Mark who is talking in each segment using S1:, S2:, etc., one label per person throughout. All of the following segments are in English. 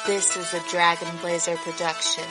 S1: This is a Dragon Blazer production.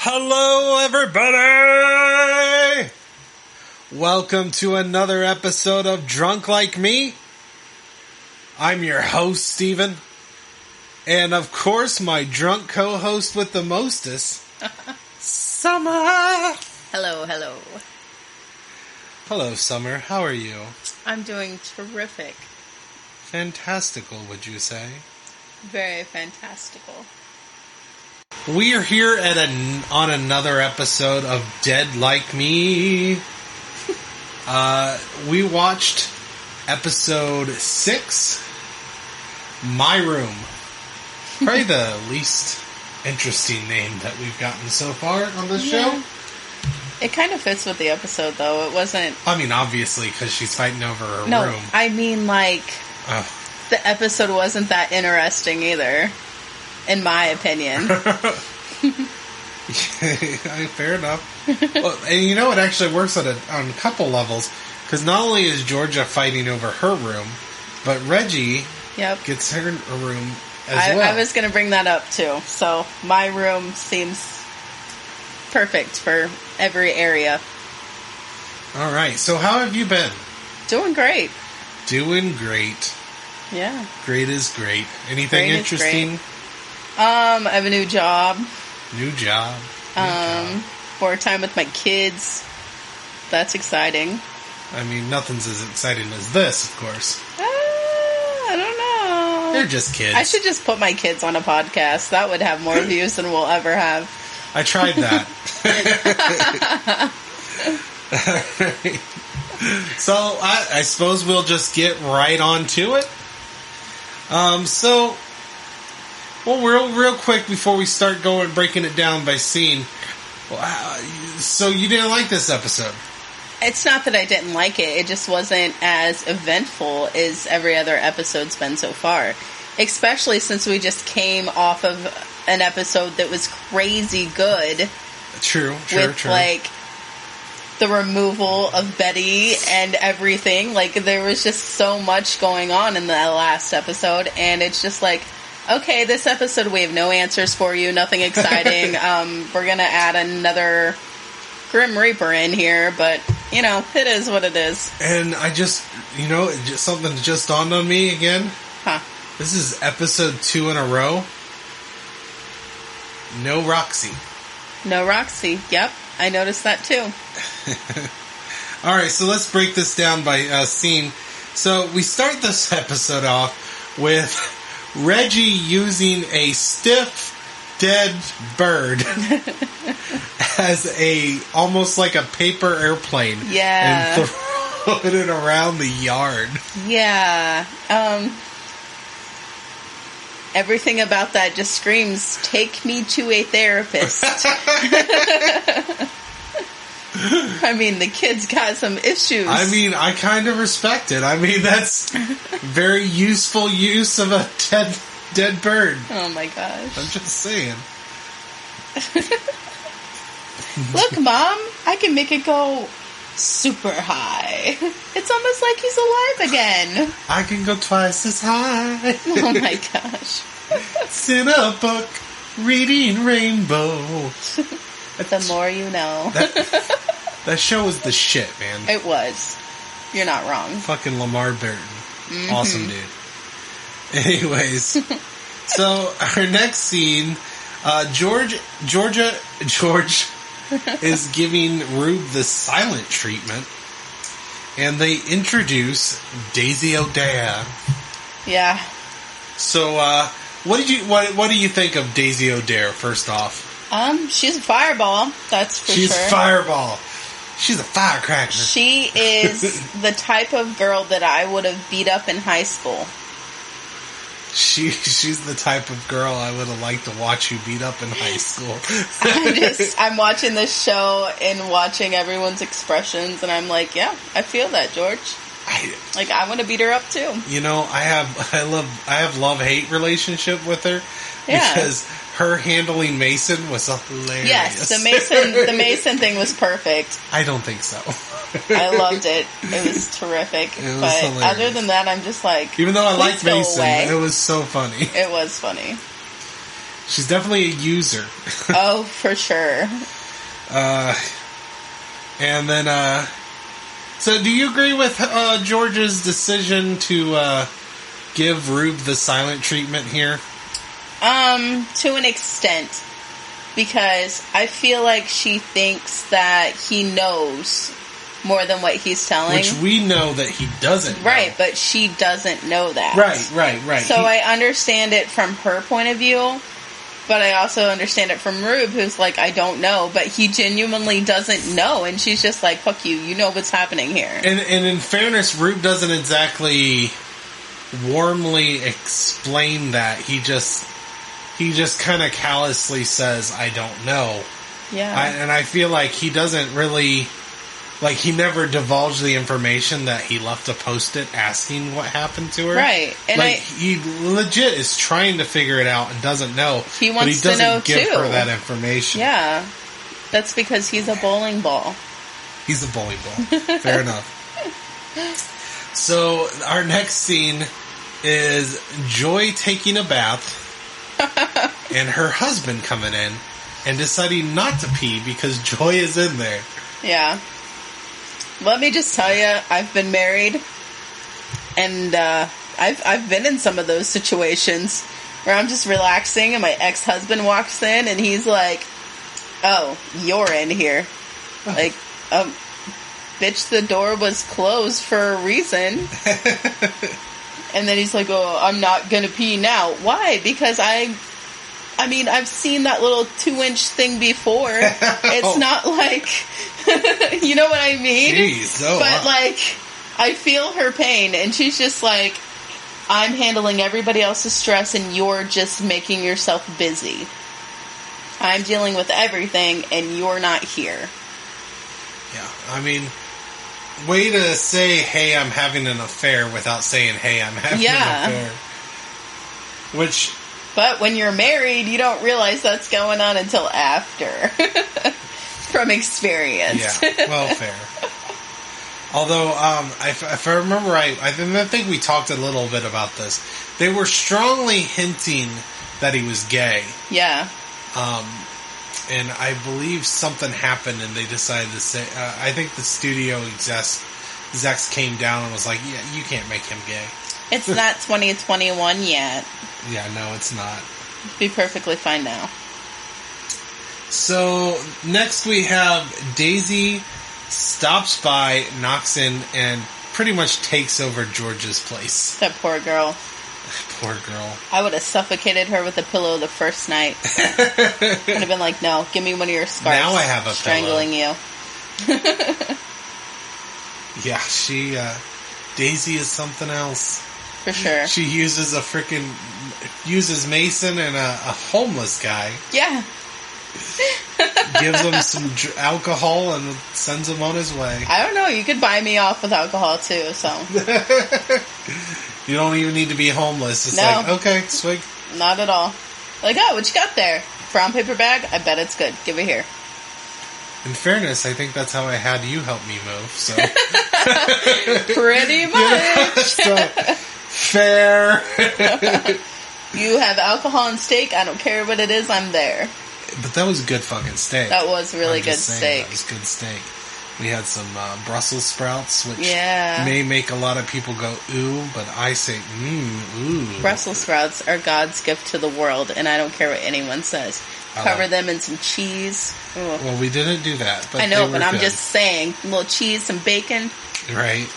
S2: Hello, everybody! Welcome to another episode of Drunk Like Me. I'm your host, Steven. And of course, my drunk co-host with the mostest, Summer!
S3: Hello, hello.
S2: Hello, Summer. How are you?
S3: I'm doing terrific.
S2: Fantastical, would you say?
S3: Very fantastical.
S2: We are here on another episode of Dead Like Me. We watched episode 6, My Room. Probably the least interesting name that we've gotten so far on this show.
S3: It kind of fits with the episode, though. It wasn't...
S2: I mean, obviously, because she's fighting over her room.
S3: No, I mean, like, the episode wasn't that interesting either. In my opinion.
S2: Fair enough. Well, and you know, it actually works on a couple levels. Because not only is Georgia fighting over her room, but Reggie gets her room as well.
S3: I was going to bring that up, too. So, my room seems perfect for every area.
S2: Alright, so how have you been?
S3: Doing great.
S2: Doing great.
S3: Yeah.
S2: Great is great. Anything
S3: great
S2: interesting?
S3: I have a new job.
S2: New job.
S3: More time with my kids. That's exciting.
S2: I mean, nothing's as exciting as this, of course.
S3: I don't know.
S2: They're just kids.
S3: I should just put my kids on a podcast. That would have more views than we'll ever have.
S2: I tried that. So, I suppose we'll just get right on to it. Well, real quick before we start breaking it down by scene. So you didn't like this episode?
S3: It's not that I didn't like it. It just wasn't as eventful as every other episode's been so far. Especially since we just came off of an episode that was crazy good.
S2: True.
S3: With, like, the removal of Betty and everything. Like, there was just so much going on in the last episode. And it's just like... Okay, this episode we have no answers for you, nothing exciting. We're going to add another Grim Reaper in here, but, you know, it is what it is.
S2: And I something just dawned on me again.
S3: Huh.
S2: This is episode 2 in a row. No Roxy.
S3: No Roxy, yep. I noticed that too.
S2: Alright, so let's break this down by scene. So we start this episode off with... Reggie using a stiff, dead bird as almost like a paper airplane.
S3: Yeah.
S2: And throwing it around the yard.
S3: Yeah. Everything about that just screams, take me to a therapist. I mean, the kid's got some issues.
S2: I mean, I kind of respect it. I mean, that's very useful use of a dead bird.
S3: Oh my gosh.
S2: I'm just saying.
S3: Look, Mom, I can make it go super high. It's almost like he's alive again.
S2: I can go twice as high.
S3: Oh my gosh.
S2: It's in a book, reading Rainbow.
S3: The more you know.
S2: That show was the shit, man.
S3: It was. You're not wrong.
S2: Fucking Lamar Burton. Mm-hmm. Awesome dude. Anyways, so our next scene, George is giving Rube the silent treatment, and they introduce Daisy O'Dare.
S3: Yeah.
S2: So, what do you think of Daisy O'Dare? First off,
S3: she's a fireball. That's for sure.
S2: She's fireball. She's a firecracker.
S3: She is the type of girl that I would have beat up in high school.
S2: She's the type of girl I would have liked to watch you beat up in high school.
S3: I'm watching this show and watching everyone's expressions, and I'm like, yeah, I feel that, George. I want to beat her up too.
S2: You know, I have love-hate relationship with her because her handling Mason was hilarious.
S3: Yes, the Mason thing was perfect.
S2: I don't think so.
S3: I loved it. It was terrific.
S2: It was
S3: but
S2: hilarious.
S3: Other than that, I'm just like,
S2: even though I liked Mason,
S3: away.
S2: It was so funny.
S3: It was funny.
S2: She's definitely a user.
S3: Oh, for sure.
S2: And then, so do you agree with George's decision to give Rube the silent treatment here?
S3: To an extent. Because I feel like she thinks that he knows more than what he's telling.
S2: Which we know that he doesn't know.
S3: Right, but she doesn't know that.
S2: Right.
S3: So I understand it from her point of view, but I also understand it from Rube, who's like, I don't know, but he genuinely doesn't know, and she's just like, fuck you, you know what's happening here.
S2: And in fairness, Rube doesn't exactly warmly explain that. He just kind of callously says, I don't know.
S3: Yeah.
S2: And I feel like he doesn't really... Like, he never divulged the information that he left a post-it asking what happened to her.
S3: Right. And
S2: he legit is trying to figure it out and doesn't know.
S3: He wants to know,
S2: but he doesn't give her that information.
S3: Yeah. That's because he's a bowling ball.
S2: He's a bowling ball. Fair enough. So, our next scene is Joy taking a bath and her husband coming in and deciding not to pee because Joy is in there.
S3: Yeah. Let me just tell you, I've been married, and I've been in some of those situations where I'm just relaxing, and my ex-husband walks in, and he's like, "Oh, you're in here." Like, bitch, the door was closed for a reason. And then he's like, "Oh, I'm not gonna pee now." Why? Because I mean, I've seen that little 2-inch thing before. It's not like, you know what I mean?
S2: Jeez,
S3: but like, I feel her pain, and she's just like, I'm handling everybody else's stress, and you're just making yourself busy. I'm dealing with everything, and you're not here.
S2: Yeah, I mean, way to say, hey, I'm having an affair without saying, hey, I'm having an affair. Which...
S3: But when you're married, you don't realize that's going on until after. From experience.
S2: Yeah, well, fair. Although, if I remember right, I think we talked a little bit about this. They were strongly hinting that he was gay.
S3: Yeah.
S2: And I believe something happened and they decided to say... I think the studio execs came down and was like, yeah, you can't make him gay.
S3: It's not 2021 yet.
S2: Yeah, no, it's not.
S3: Be perfectly fine now.
S2: So, next we have Daisy stops by, knocks in, and pretty much takes over George's place.
S3: That poor girl.
S2: Poor girl.
S3: I would have suffocated her with a pillow the first night. Would have been like, no, give me one of your scarves.
S2: Now I have a
S3: strangling
S2: pillow.
S3: You.
S2: Yeah, Daisy is something else.
S3: For sure.
S2: She uses uses Mason and a homeless guy.
S3: Yeah.
S2: Gives him some alcohol and sends him on his way.
S3: I don't know. You could buy me off with alcohol too, so.
S2: You don't even need to be homeless. It's
S3: no.
S2: like, okay, swig.
S3: Not at all. Like, oh, what you got there? Brown paper bag? I bet it's good. Give it here.
S2: In fairness, I think that's how I had you help me move, so.
S3: Pretty much.
S2: So, fair.
S3: You have alcohol and steak. I don't care what it is. I'm there.
S2: But that was good fucking steak.
S3: That was really good steak.
S2: That was good steak. We had some Brussels sprouts, which
S3: Yeah.
S2: may make a lot of people go, ooh, but I say, ooh.
S3: Brussels sprouts are God's gift to the world, and I don't care what anyone says. Cover them in some cheese. Ugh.
S2: Well, we didn't do that. But
S3: I know,
S2: they
S3: but
S2: were
S3: I'm
S2: good.
S3: just saying. A little cheese, some bacon.
S2: Right.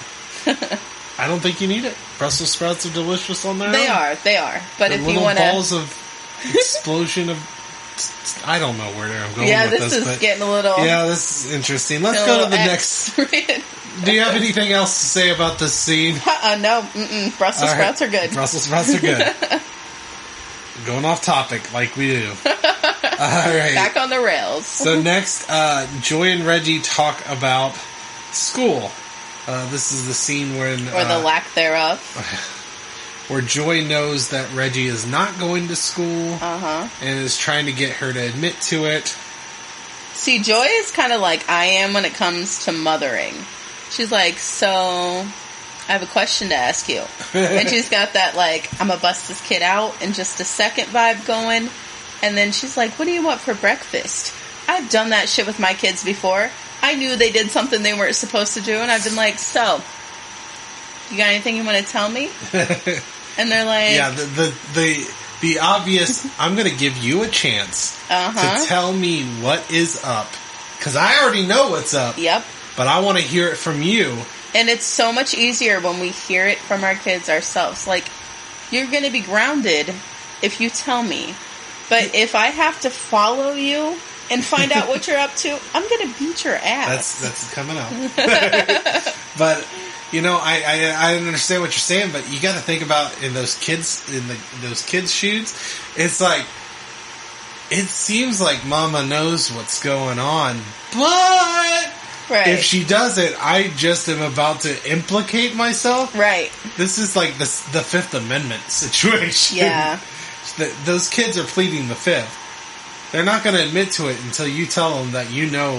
S2: I don't think you need it. Brussels sprouts are delicious on their own.
S3: They are. But
S2: The
S3: if you
S2: little
S3: want
S2: balls
S3: to...
S2: of explosion of... I don't know where I'm going
S3: Yeah,
S2: with
S3: this
S2: this.
S3: is
S2: but
S3: getting a little...
S2: yeah, this is interesting. Let's go to the next... Do you have anything else to say about this scene?
S3: No. Brussels sprouts are good.
S2: Brussels sprouts are good. Going off topic like we do. All right.
S3: Back on the rails.
S2: So next, Joy and Reggie talk about school. This is the scene when...
S3: Or the lack thereof.
S2: Where Joy knows that Reggie is not going to school.
S3: Uh-huh.
S2: And is trying to get her to admit to it.
S3: See, Joy is kind of like I am when it comes to mothering. She's like, so, I have a question to ask you. And she's got that, like, I'm gonna bust this kid out in just a second vibe going. And then she's like, what do you want for breakfast? I've done that shit with my kids before. I knew they did something they weren't supposed to do, and I've been like, so, you got anything you want to tell me? And they're like...
S2: Yeah, the obvious, I'm going to give you a chance to tell me what is up. Because I already know what's up.
S3: Yep.
S2: But I want to hear it from you.
S3: And it's so much easier when we hear it from our kids ourselves. Like, you're going to be grounded if you tell me. But if I have to follow you and find out what you're up to, I'm going to beat your ass.
S2: That's coming up. But, you know, I understand what you're saying, but you got to think about in those kids' shoes, it's like, it seems like Mama knows what's going on, but
S3: right.
S2: If she doesn't, I just am about to implicate myself.
S3: Right.
S2: This is like the Fifth Amendment situation.
S3: Yeah.
S2: Those kids are pleading the Fifth. They're not going to admit to it until you tell them that you know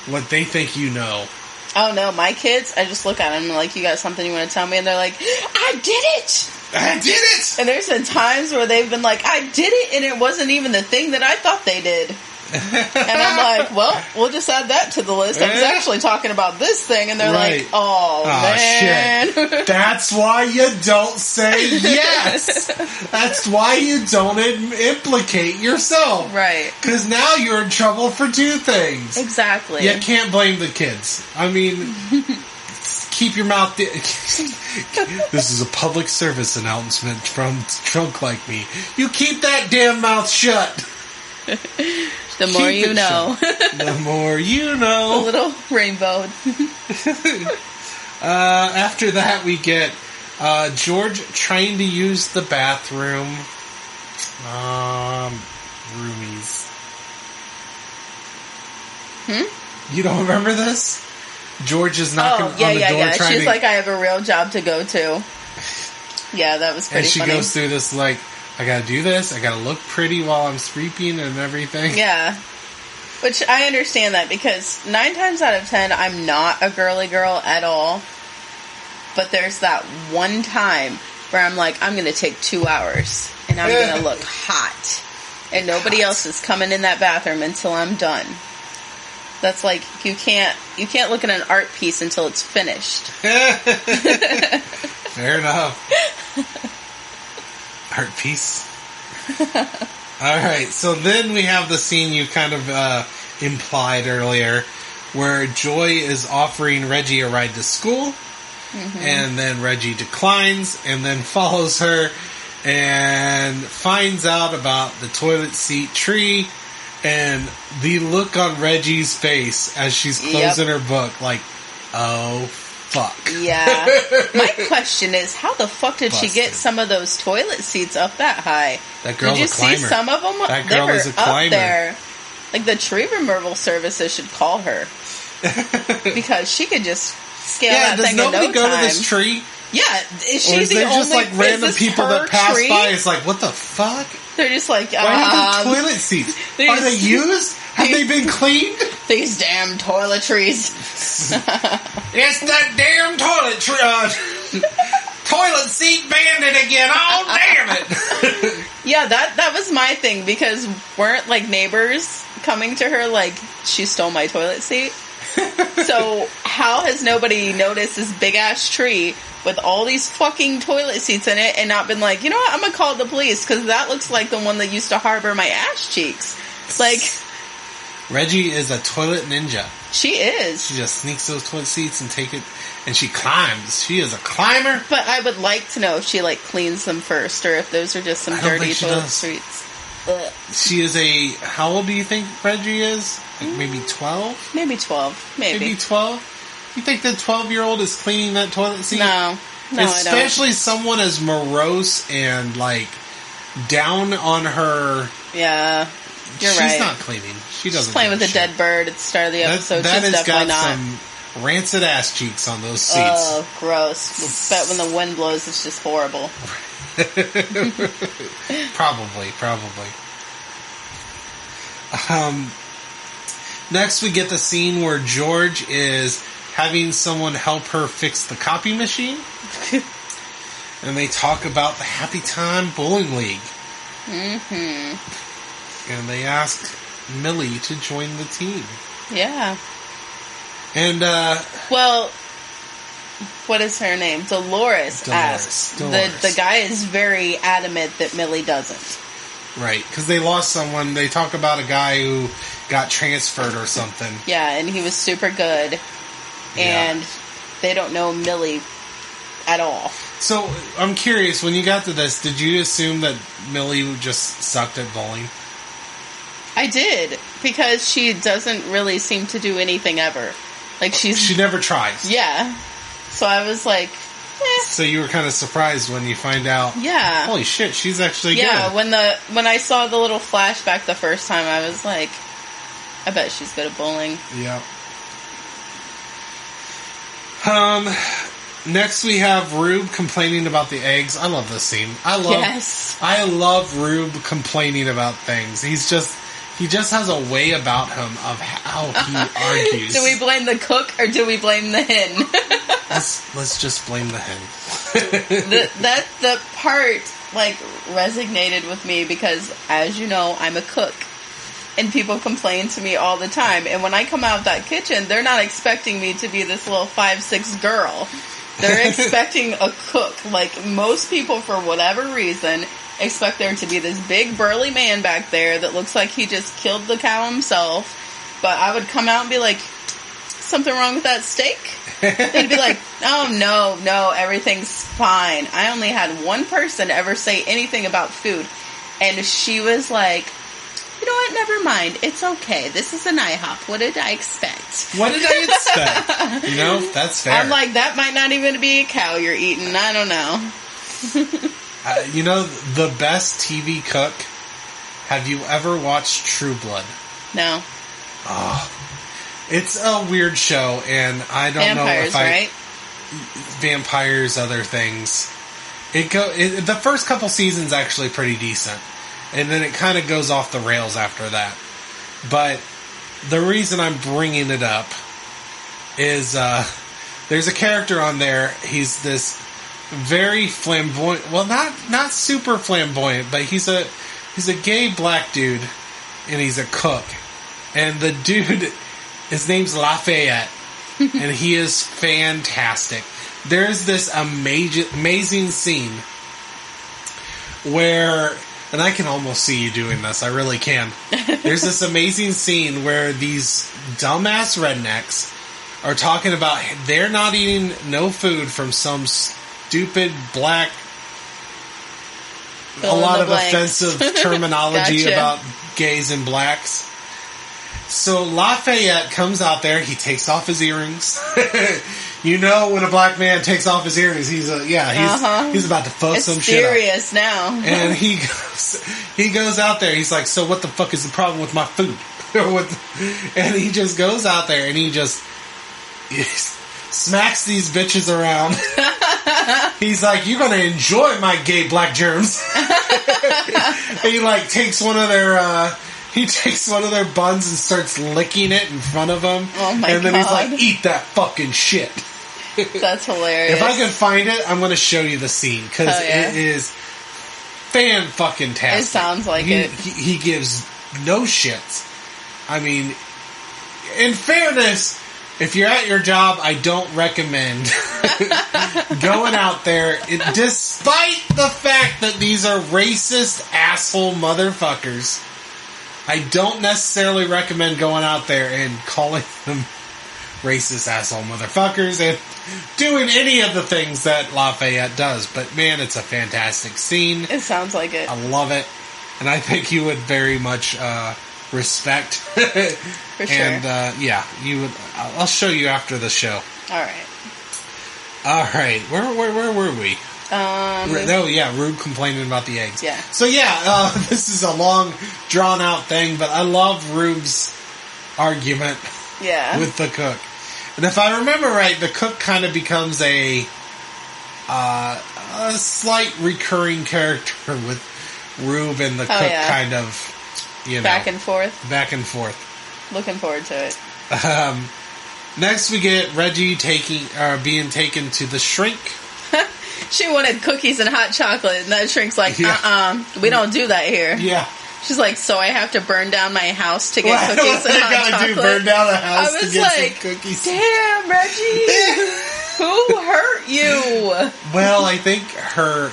S2: what they think you know.
S3: Oh no, my kids, I just look at them and like, you got something you want to tell me? And they're like, I did it!
S2: I did it!
S3: And there's been times where they've been like, I did it, and it wasn't even the thing that I thought they did. And I'm like, well, we'll just add that to the list. I was actually talking about this thing, and they're like, oh man.
S2: Shit. That's why you don't say yes. That's why you don't implicate yourself.
S3: Right.
S2: Because now you're in trouble for two things.
S3: Exactly.
S2: You can't blame the kids. I mean, keep your mouth... This is a public service announcement from Drunk Like Me. You keep that damn mouth shut.
S3: The more you know.
S2: The more you know.
S3: A little rainbow.
S2: After that, we get George trying to use the bathroom. Roomies. You don't remember this? George is knocking on the door trying
S3: She's
S2: to...
S3: like, I have a real job to go to. Yeah, that was pretty funny.
S2: And she goes through this like, I gotta do this, I gotta look pretty while I'm sweeping and everything.
S3: Yeah. Which I understand that because 9 times out of 10, I'm not a girly girl at all. But there's that one time where I'm like, I'm gonna take 2 hours and I'm gonna look hot. And nobody else is coming in that bathroom until I'm done. That's like, you can't look at an art piece until it's finished.
S2: Fair enough. Art piece. Alright, so then we have the scene you kind of implied earlier, where Joy is offering Reggie a ride to school, and then Reggie declines, and then follows her, and finds out about the toilet seat tree, and the look on Reggie's face as she's closing her book, like, oh, fuck.
S3: Yeah. My question is, how the fuck did she get some of those toilet seats up that high?
S2: That girl's
S3: did you
S2: a climber.
S3: See some of them?
S2: That girl is a climber.
S3: Up there. Like, the tree removal services should call her. Because she could just scale that thing in no time.
S2: Does nobody go to this tree?
S3: Yeah. Is she
S2: or is
S3: the
S2: there
S3: only...
S2: just, like, random people that pass by? It's like, what the fuck?
S3: They're just like,
S2: why are there toilet seats? Are they used? Have they been cleaned?
S3: These damn toiletries.
S2: It's that damn toilet seat bandit again. Oh, damn it.
S3: Yeah, that was my thing, because weren't, like, neighbors coming to her like, she stole my toilet seat? So how has nobody noticed this big ass tree with all these fucking toilet seats in it and not been like, you know what, I'm gonna call the police because that looks like the one that used to harbor my ass cheeks. Like,
S2: Reggie is a toilet ninja.
S3: she is.
S2: She just sneaks those toilet seats and take it, and she climbs. She is a climber.
S3: But I would like to know if she like cleans them first or if those are just some
S2: I don't
S3: dirty
S2: think she
S3: toilet
S2: does.
S3: seats. Ugh.
S2: She is how old do you think Reggie is? Like maybe 12?
S3: Maybe 12.
S2: Maybe 12? You think the 12-year-old is cleaning that toilet seat?
S3: No,
S2: Especially
S3: I don't.
S2: someone as morose and, like, down on her...
S3: Yeah, you're right.
S2: She's not cleaning. She doesn't.
S3: She's playing with a
S2: shit.
S3: dead bird at the start of the episode.
S2: That
S3: She's
S2: has
S3: definitely
S2: got
S3: not.
S2: some rancid ass cheeks on those seats.
S3: Oh, gross. Bet when the wind blows, it's just horrible.
S2: Probably. Next we get the scene where George is having someone help her fix the copy machine. And they talk about the Happy Time Bowling League. Mm-hmm. And they ask Millie to join the team.
S3: Yeah.
S2: And,
S3: well, what is her name? Dolores asks.
S2: Dolores.
S3: The guy is very adamant that Millie doesn't.
S2: Right, because they lost someone. They talk about a guy who got transferred or something.
S3: Yeah, and he was super good. And they don't know Millie at all.
S2: So, I'm curious, when you got to this, did you assume that Millie just sucked at bowling?
S3: I did, because she doesn't really seem to do anything ever. Like,
S2: She never tries.
S3: Yeah. So I was like,
S2: So you were kind of surprised when you find out,
S3: yeah.
S2: holy shit, she's actually good.
S3: Yeah, when I saw the little flashback the first time, I was like, I bet she's good at bowling.
S2: Yeah. Next we have Rube complaining about the eggs. I love this scene. I love Rube complaining about things. He just has a way about him of how he argues.
S3: Do we blame the cook or do we blame the hen?
S2: Let's just blame the hen.
S3: the part like resonated with me because, as you know, I'm a cook. And people complain to me all the time. And when I come out of that kitchen, they're not expecting me to be this little 5'6" girl. They're expecting a cook. Like, most people, for whatever reason, expect there to be this big burly man back there that looks like he just killed the cow himself. But I would come out and be like, something wrong with that steak? They'd be like, oh, no, everything's fine. I only had one person ever say anything about food. And she was like, you know what, never mind. It's okay. This is an IHOP. What did I expect?
S2: What did I expect? You know, that's fair.
S3: I'm like, that might not even be a cow you're eating. I don't know.
S2: You know, the best TV cook, have you ever watched True Blood?
S3: No.
S2: Oh, it's a weird show, and I don't know if
S3: right?
S2: Vampires, other things. The first couple seasons actually pretty decent, and then it kind of goes off the rails after that. But the reason I'm bringing it up is there's a character on there. He's this very flamboyant. Well, not super flamboyant, but he's a gay black dude, and he's a cook. And the dude, his name's Lafayette, and he is fantastic. There's this amazing scene where, and I can almost see you doing this, I really can. There's this amazing scene where these dumbass rednecks are talking about they're not eating no food from some stupid black, a lot of offensive terminology
S3: Gotcha.
S2: about gays and blacks. So Lafayette comes out there, he takes off his earrings. You know when a black man takes off his earrings, he's about to fuck
S3: It's
S2: some shit up.
S3: serious now.
S2: And he goes out there, he's like, so what the fuck is the problem with my food? And he just goes out there and he smacks these bitches around. He's like, you're gonna enjoy my gay black germs. And he like takes one of their buns and starts licking it in front of them.
S3: Oh my
S2: and then
S3: God.
S2: he's like, eat that fucking shit.
S3: That's hilarious.
S2: If I can find it, I'm going to show you the scene because it is fan-fucking-tastic.
S3: It sounds like it.
S2: He gives no shits. I mean, in fairness, if you're at your job, I don't recommend going out there, despite the fact that these are racist asshole motherfuckers. I don't necessarily recommend going out there and calling them racist asshole motherfuckers and doing any of the things that Lafayette does. But man, it's a fantastic scene.
S3: It sounds like it.
S2: I love it. And I think you would very much respect.
S3: For sure.
S2: And yeah, you would. I'll show you after the show.
S3: Alright.
S2: Alright, where were we? Oh yeah, Rube complaining about the eggs.
S3: Yeah.
S2: So yeah, this is a long, drawn out thing, but I love Rube's argument with the cook. And if I remember right, the cook kind of becomes a slight recurring character with Rube and the cook kind of, you know.
S3: Back and forth.
S2: Back and forth.
S3: Looking forward to it.
S2: Next we get Reggie being taken to the shrink.
S3: She wanted cookies and hot chocolate, and that shrink's like, we don't do that here.
S2: Yeah.
S3: She's like, so I have to burn down my house to get cookies and hot chocolate?
S2: Burn down a house to get
S3: like,
S2: some cookies.
S3: Damn, Reggie! Who hurt you?
S2: Well, I think her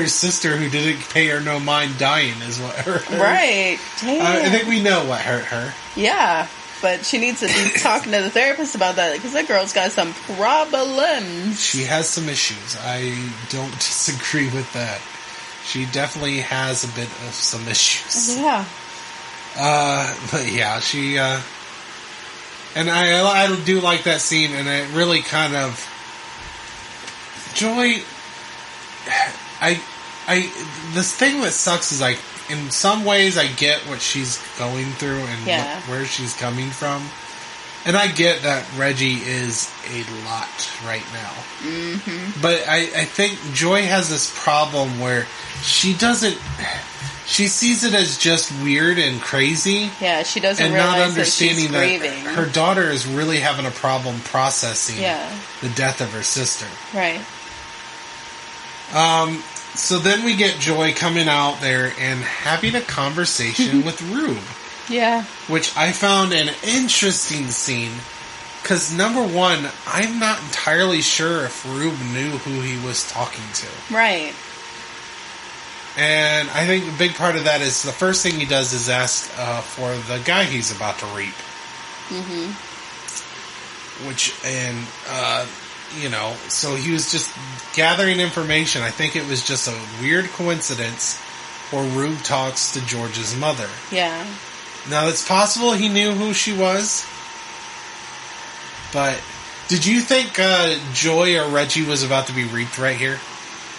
S2: sister, who didn't pay her no mind dying, is what hurt her.
S3: Right. Damn.
S2: I think we know what hurt her.
S3: Yeah. But she needs to be talking to the therapist about that, because that girl's got some problems.
S2: She has some issues. I don't disagree with that. She definitely has a bit of some issues.
S3: Yeah.
S2: But yeah, she, and I do like that scene, and it really kind of, Joy, this thing that sucks is like, in some ways, I get what she's going through and where she's coming from. And I get that Reggie is a lot right now. Mm-hmm. But I think Joy has this problem where she sees it as just weird and crazy.
S3: Yeah, she doesn't
S2: and
S3: realize
S2: not understanding
S3: that
S2: her daughter is really having a problem processing the death of her sister.
S3: Right.
S2: So then we get Joy coming out there and having a conversation with Rube.
S3: Yeah.
S2: Which I found an interesting scene. Because, number one, I'm not entirely sure if Rube knew who he was talking to. Right. And I think a big part of that is the first thing he does is ask for the guy he's about to reap. Mm-hmm. So he was just gathering information. I think it was just a weird coincidence where Rube talks to George's mother. Yeah. Now, it's possible he knew who she was, but did you think Joy or Reggie was about to be reaped right here?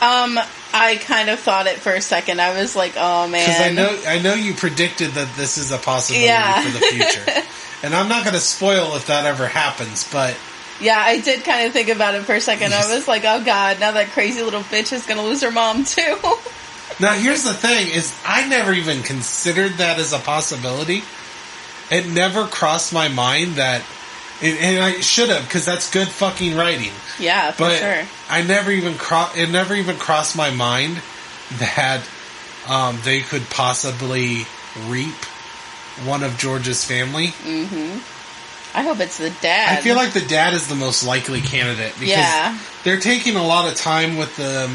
S3: I kind of thought it for a second. I was like, oh, man.
S2: Because I know you predicted that this is a possibility for the future. And I'm not going to spoil if that ever happens, but...
S3: Yeah, I did kind of think about it for a second. I was like, oh god, now that crazy little bitch is going to lose her mom too.
S2: Now here's the thing, is I never even considered that as a possibility. It never crossed my mind that, and I should have, because that's good fucking writing.
S3: Yeah, for sure.
S2: It never even crossed my mind that they could possibly reap one of George's family. Mm-hmm.
S3: I hope it's the dad.
S2: I feel like the dad is the most likely candidate because they're taking a lot of time with the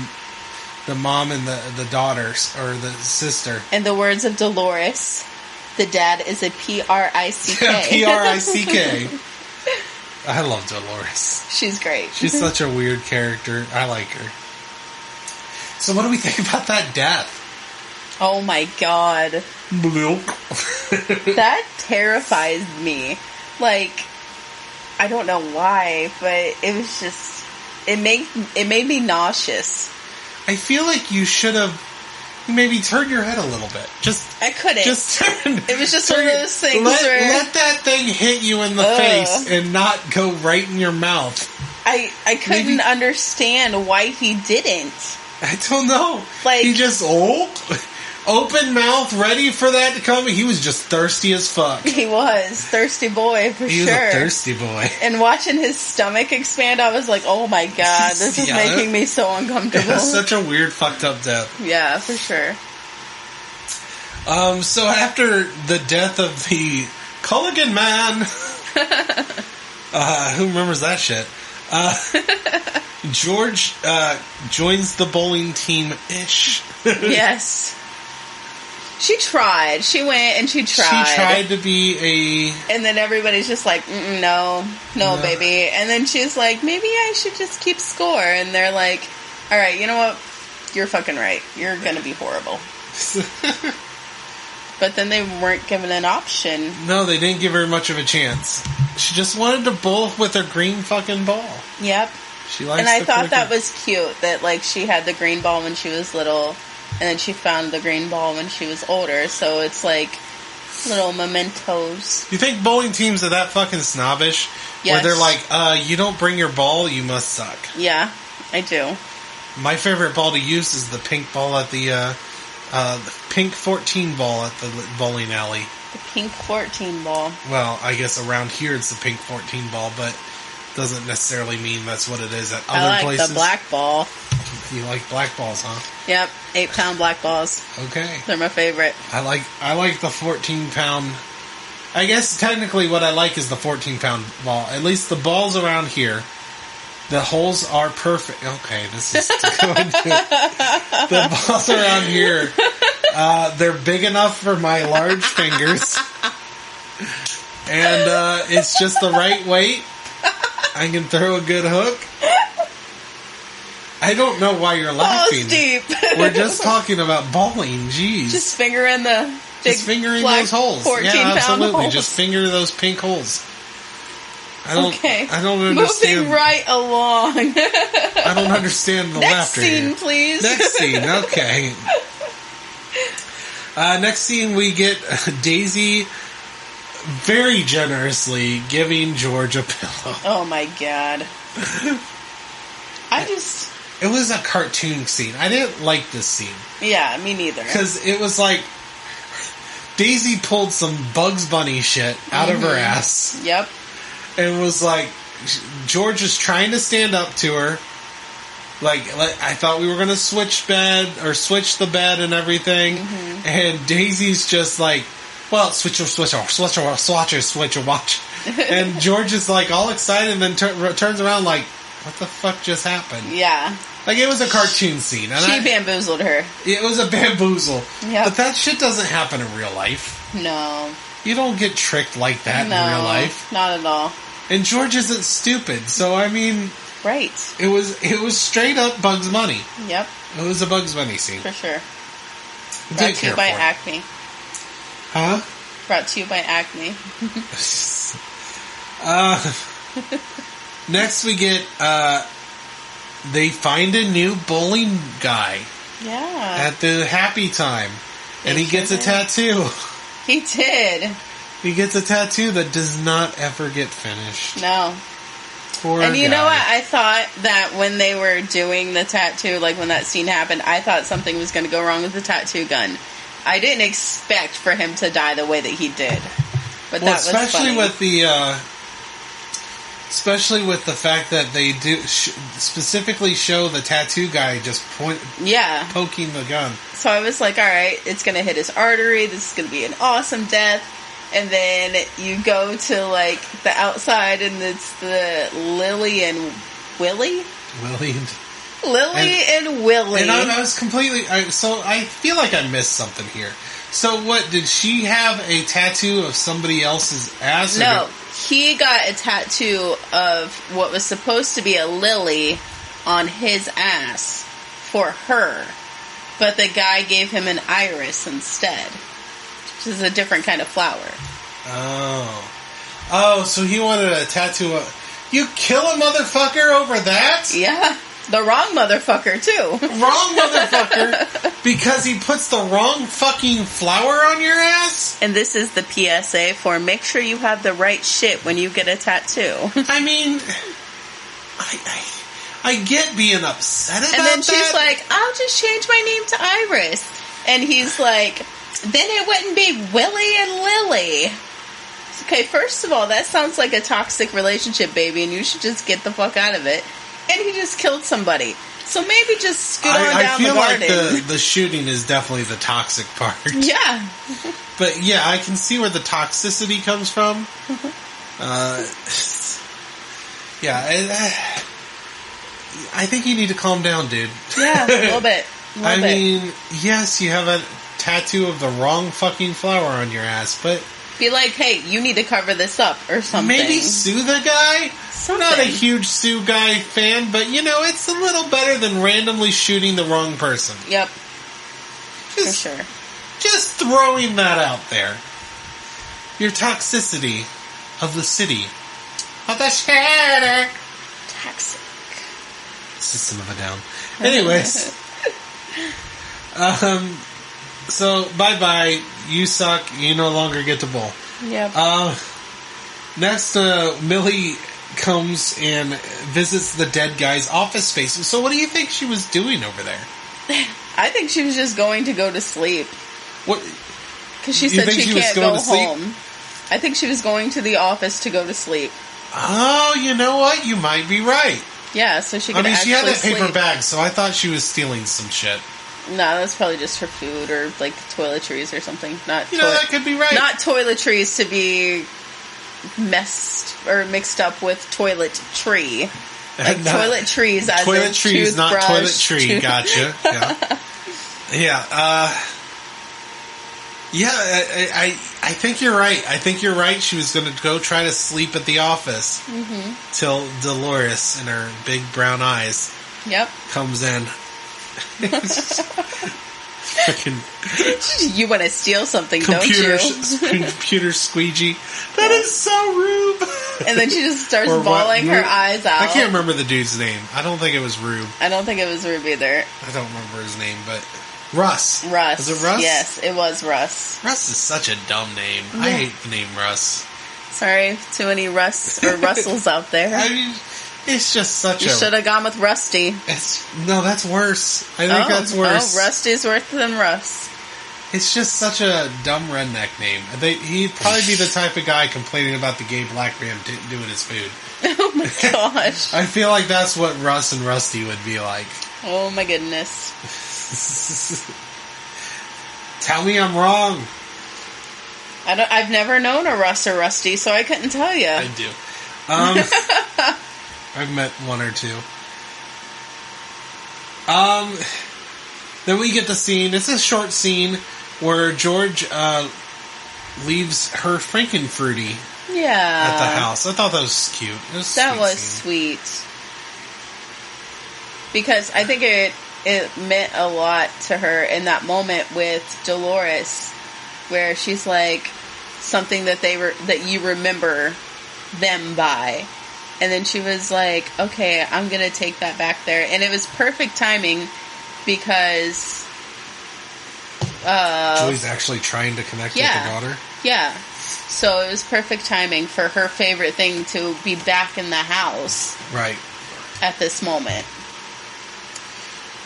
S2: mom and the daughters or the sister.
S3: In the words of Dolores, the dad is a P-R-I-C-K.
S2: P-R-I-C-K. I love Dolores.
S3: She's great.
S2: She's such a weird character. I like her. So what do we think about that death?
S3: Oh my god. That terrifies me. Like, I don't know why, but it was just, it made me nauseous.
S2: I feel like you should have maybe turned your head a little bit.
S3: I couldn't.
S2: Just turn.
S3: It was just one of those things where...
S2: Let that thing hit you in the face and not go right in your mouth.
S3: I couldn't understand why he didn't.
S2: I don't know.
S3: Like,
S2: he just, open mouth, ready for that to come. He was just thirsty as fuck.
S3: He was. Thirsty boy, for sure.
S2: He was a thirsty boy.
S3: And watching his stomach expand, I was like, oh my god, this is making me so uncomfortable.
S2: Yeah, such a weird, fucked up death.
S3: Yeah, for sure.
S2: So after the death of the Culligan man, Who remembers that shit? George joins the bowling team-ish.
S3: Yes. She tried. She went and she tried.
S2: She tried to be a...
S3: And then everybody's just like, no, baby. And then she's like, maybe I should just keep score. And they're like, all right, you know what? You're fucking right. You're going to be horrible. But then they weren't given an option.
S2: No, they didn't give her much of a chance. She just wanted to bowl with her green fucking ball.
S3: Yep.
S2: She likes
S3: and I thought
S2: cricket.
S3: that was cute, that, like, she had the green ball when she was little, and then she found the green ball when she was older, so it's like little mementos.
S2: You think bowling teams are that fucking snobbish?
S3: Yes.
S2: Where they're like, you don't bring your ball, you must suck.
S3: Yeah, I do.
S2: My favorite ball to use is the pink ball at the pink 14 ball at the bowling alley.
S3: The pink 14 ball.
S2: Well, I guess around here it's the pink 14 ball, but doesn't necessarily mean that's what it is at other places.
S3: I like the black ball.
S2: You like black balls, huh?
S3: Yep, 8-pound black balls.
S2: Okay.
S3: They're my favorite.
S2: I like the 14-pound. I guess technically what I like is the 14-pound ball. At least the balls around here, the holes are perfect. Okay, this is going to... The balls around here, they're big enough for my large fingers. And it's just the right weight. I can throw a good hook. I don't know why you're laughing.
S3: Balls deep.
S2: We're just talking about bowling. Jeez.
S3: Just fingering the big
S2: just fingering
S3: black
S2: those holes.
S3: 14-pound
S2: absolutely.
S3: holes.
S2: Just finger those pink holes. I don't understand.
S3: Moving right along.
S2: I don't understand the
S3: Next
S2: laughter
S3: scene,
S2: here.
S3: please.
S2: Next scene, okay. Next scene, we get Daisy very generously giving George a pillow.
S3: Oh my god.
S2: It was a cartoon scene. I didn't like this scene.
S3: Yeah, me neither.
S2: Because it was like Daisy pulled some Bugs Bunny shit out of her ass.
S3: Yep.
S2: And was like, George is trying to stand up to her. Like I thought we were going to switch the bed and everything. Mm-hmm. And Daisy's just like, well, switch or watch. And George is like all excited and then turns around like, what the fuck just happened?
S3: Yeah.
S2: Like it was a cartoon scene. And
S3: she bamboozled her.
S2: It was a bamboozle.
S3: Yep.
S2: But that shit doesn't happen in real life.
S3: No.
S2: You don't get tricked like that in real life.
S3: Not at all.
S2: And George isn't stupid, so I mean...
S3: Right.
S2: It was straight up Bugs Bunny.
S3: Yep.
S2: It was a Bugs Bunny scene.
S3: For sure.
S2: Brought
S3: Brought to you by Acme.
S2: Huh?
S3: Brought to you by Acme.
S2: Next we get, they find a new bowling guy.
S3: Yeah.
S2: At the happy time. And he gets a tattoo.
S3: He did.
S2: He gets a tattoo that does not ever get finished.
S3: No.
S2: Poor
S3: and you
S2: guy.
S3: know what? I thought that when they were doing the tattoo, like when that scene happened, I thought something was going to go wrong with the tattoo gun. I didn't expect for him to die the way that he did. But that was
S2: especially
S3: funny.
S2: with the especially with the fact that they do specifically show the tattoo guy just poking the gun.
S3: So I was like, all right, it's going to hit his artery. This is going to be an awesome death. And then you go to, like, the outside, and it's the Lily and Willie?
S2: Willie
S3: and Willie.
S2: And I was completely... So I feel like I missed something here. So what, did she have a tattoo of somebody else's ass?
S3: No, he got a tattoo of what was supposed to be a lily on his ass for her. But the guy gave him an iris instead. Which is a different kind of flower.
S2: Oh, so he wanted a tattoo of... You kill a motherfucker over that?
S3: Yeah. The wrong motherfucker, too.
S2: Wrong motherfucker? Because he puts the wrong fucking flower on your ass?
S3: And this is the PSA for make sure you have the right shit when you get a tattoo.
S2: I mean... I get being upset about that.
S3: And then she's like, I'll just change my name to Iris. And he's like, then it wouldn't be Willie and Lily. Okay, first of all, that sounds like a toxic relationship, baby, and you should just get the fuck out of it. And he just killed somebody. So maybe just scoot on down the garden.
S2: I feel like the shooting is definitely the toxic part.
S3: Yeah.
S2: But yeah, I can see where the toxicity comes from. Yeah, I think you need to calm down, dude.
S3: Yeah, a little bit.
S2: I mean, yes, you have a tattoo of the wrong fucking flower on your ass, but...
S3: Be like, hey, you need to cover this up, or something.
S2: Maybe sue the guy?
S3: Something.
S2: Not a huge Sue Guy fan, but, it's a little better than randomly shooting the wrong person.
S3: Yep.
S2: For
S3: sure.
S2: Just throwing that out there. Your toxicity of the city. Of the city.
S3: Toxic.
S2: System of a Down. Anyways. So, bye-bye. You suck. You no longer get to bowl.
S3: Yep.
S2: Next, Millie comes and visits the dead guy's office space. So what do you think she was doing over there?
S3: I think she was just going to go to sleep.
S2: What?
S3: Because she said she can't go home. I think she was going to the office to go to sleep.
S2: Oh, you know what? You might be right.
S3: Yeah, so she could
S2: she had that paper
S3: sleep.
S2: bag, so I thought she was stealing some shit.
S3: No, that's probably just her food or, like, toiletries or something. Not
S2: that could be right.
S3: Not toiletries to be mixed up with toilet tree. Like toiletries as
S2: toilet
S3: in
S2: trees, not
S3: toothbrush,
S2: toilet tree. Gotcha. Yeah. I think you're right. I think you're right. She was going to go try to sleep at the office till Dolores in her big brown eyes comes in.
S3: You want to steal something, don't you?
S2: Computer squeegee. That is so Rube.
S3: And then she just starts bawling her eyes out.
S2: I can't remember the dude's name. I don't think it was Rube.
S3: I don't think it was Rube either.
S2: I don't remember his name, but Russ.
S3: Russ.
S2: Was it Russ?
S3: Yes, it was Russ.
S2: Russ is such a dumb name. Yeah. I hate the name Russ.
S3: Sorry to any Russ or Russells out there.
S2: I mean, it's just such
S3: You should have gone with Rusty.
S2: No, that's worse. I think that's worse.
S3: Oh, Rusty's worse than Russ.
S2: It's just such a dumb redneck name. He'd probably be the type of guy complaining about the gay black man doing his food.
S3: Oh my gosh.
S2: I feel like that's what Russ and Rusty would be like.
S3: Oh my goodness.
S2: Tell me I'm wrong.
S3: I've never known a Russ or Rusty, so I couldn't tell you.
S2: I do. I've met one or two. Then we get the scene. It's a short scene where George leaves her Frankenfruity at the house. I thought that was cute.
S3: That was sweet. Because I think it meant a lot to her in that moment with Dolores, where she's like, something that you remember them by. And then she was like, okay, I'm going to take that back there. And it was perfect timing because...
S2: Joey's actually trying to connect with her daughter?
S3: Yeah. So it was perfect timing for her favorite thing to be back in the house.
S2: Right.
S3: At this moment.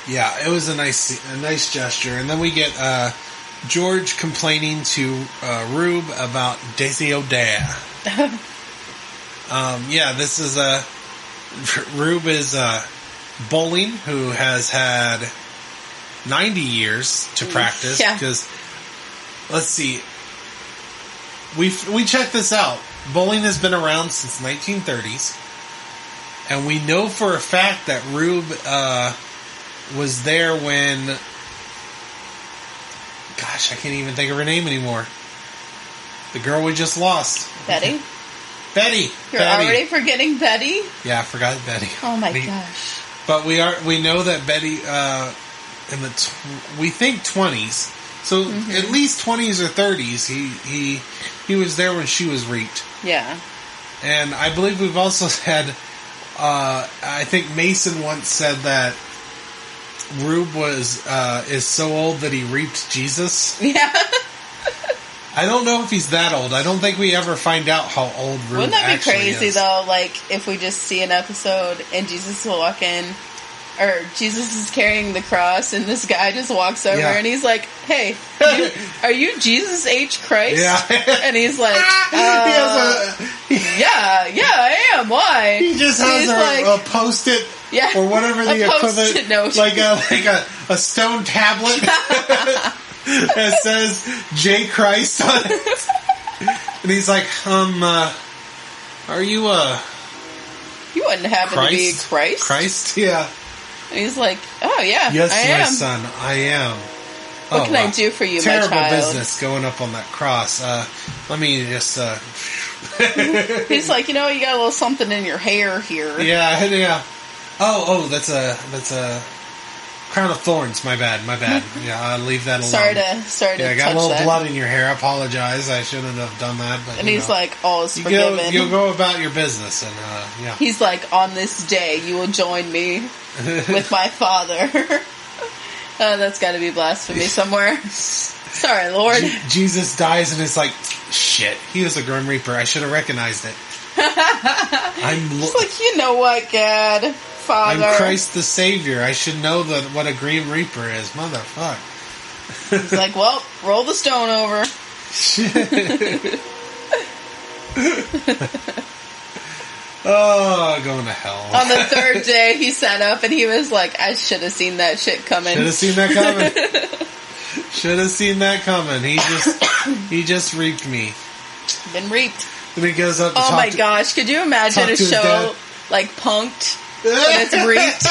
S2: Yeah, it was a nice gesture. And then we get George complaining to Rube about Desio Dare. This is Rube is Bowling, who has had 90 years to practice. Because, let's see, we checked this out. Bowling has been around since 1930s. And we know for a fact that Rube was there when... Gosh, I can't even think of her name anymore. The girl we just lost.
S3: Betty?
S2: Betty.
S3: You're already forgetting Betty?
S2: Yeah, I forgot Betty.
S3: Oh my gosh.
S2: But we know that Betty in the we think 20s. So at least 20s or 30s he was there when she was reaped.
S3: Yeah.
S2: And I believe we've also had I think Mason once said that Rube is so old that he reaped Jesus.
S3: Yeah.
S2: I don't know if he's that old. I don't think we ever find out how old Rube
S3: Wouldn't that be
S2: actually
S3: crazy,
S2: is.
S3: though, like, if we just see an episode and Jesus will walk in, or Jesus is carrying the cross and this guy just walks over and he's like, hey, are you Jesus H. Christ?
S2: Yeah.
S3: And he's like, yeah, I am. Why?
S2: He just has a Post-it or whatever the equivalent,
S3: note.
S2: like a stone tablet that says J. Christ on it. And he's like, are you
S3: You wouldn't happen to be Christ?
S2: Christ, yeah.
S3: And he's like, oh yeah,
S2: yes,
S3: I
S2: my
S3: am.
S2: son, I am.
S3: What can I do for you,
S2: Terrible
S3: my child?
S2: business going up on that cross. Let me just...
S3: He's like, you got a little something in your hair here.
S2: Yeah. Oh, that's a crown of thorns. My bad. Yeah, I'll leave that alone.
S3: Sorry to
S2: I got
S3: touch
S2: a little
S3: that.
S2: blood in your hair. I apologize. I shouldn't have done that. But,
S3: And he's like, all is forgiven.
S2: You'll go about your business, and yeah.
S3: He's like, on this day, you will join me with my Father. That's got to be blasphemy somewhere. Sorry, Lord.
S2: Jesus dies, and it's like, shit. He was a Grim Reaper. I should have recognized it.
S3: It's like, you know what, God, Father.
S2: I'm Christ the Savior. I should know what a Grim Reaper is. Motherfuck.
S3: He's like, well, roll the stone over.
S2: Oh, going to hell.
S3: On the third day, he sat up and he was like, I should have seen that shit coming.
S2: Should have seen that coming. He just reaped me.
S3: Been reaped.
S2: Then he goes up to
S3: oh my gosh, could you imagine a show like Punked and it's reaped?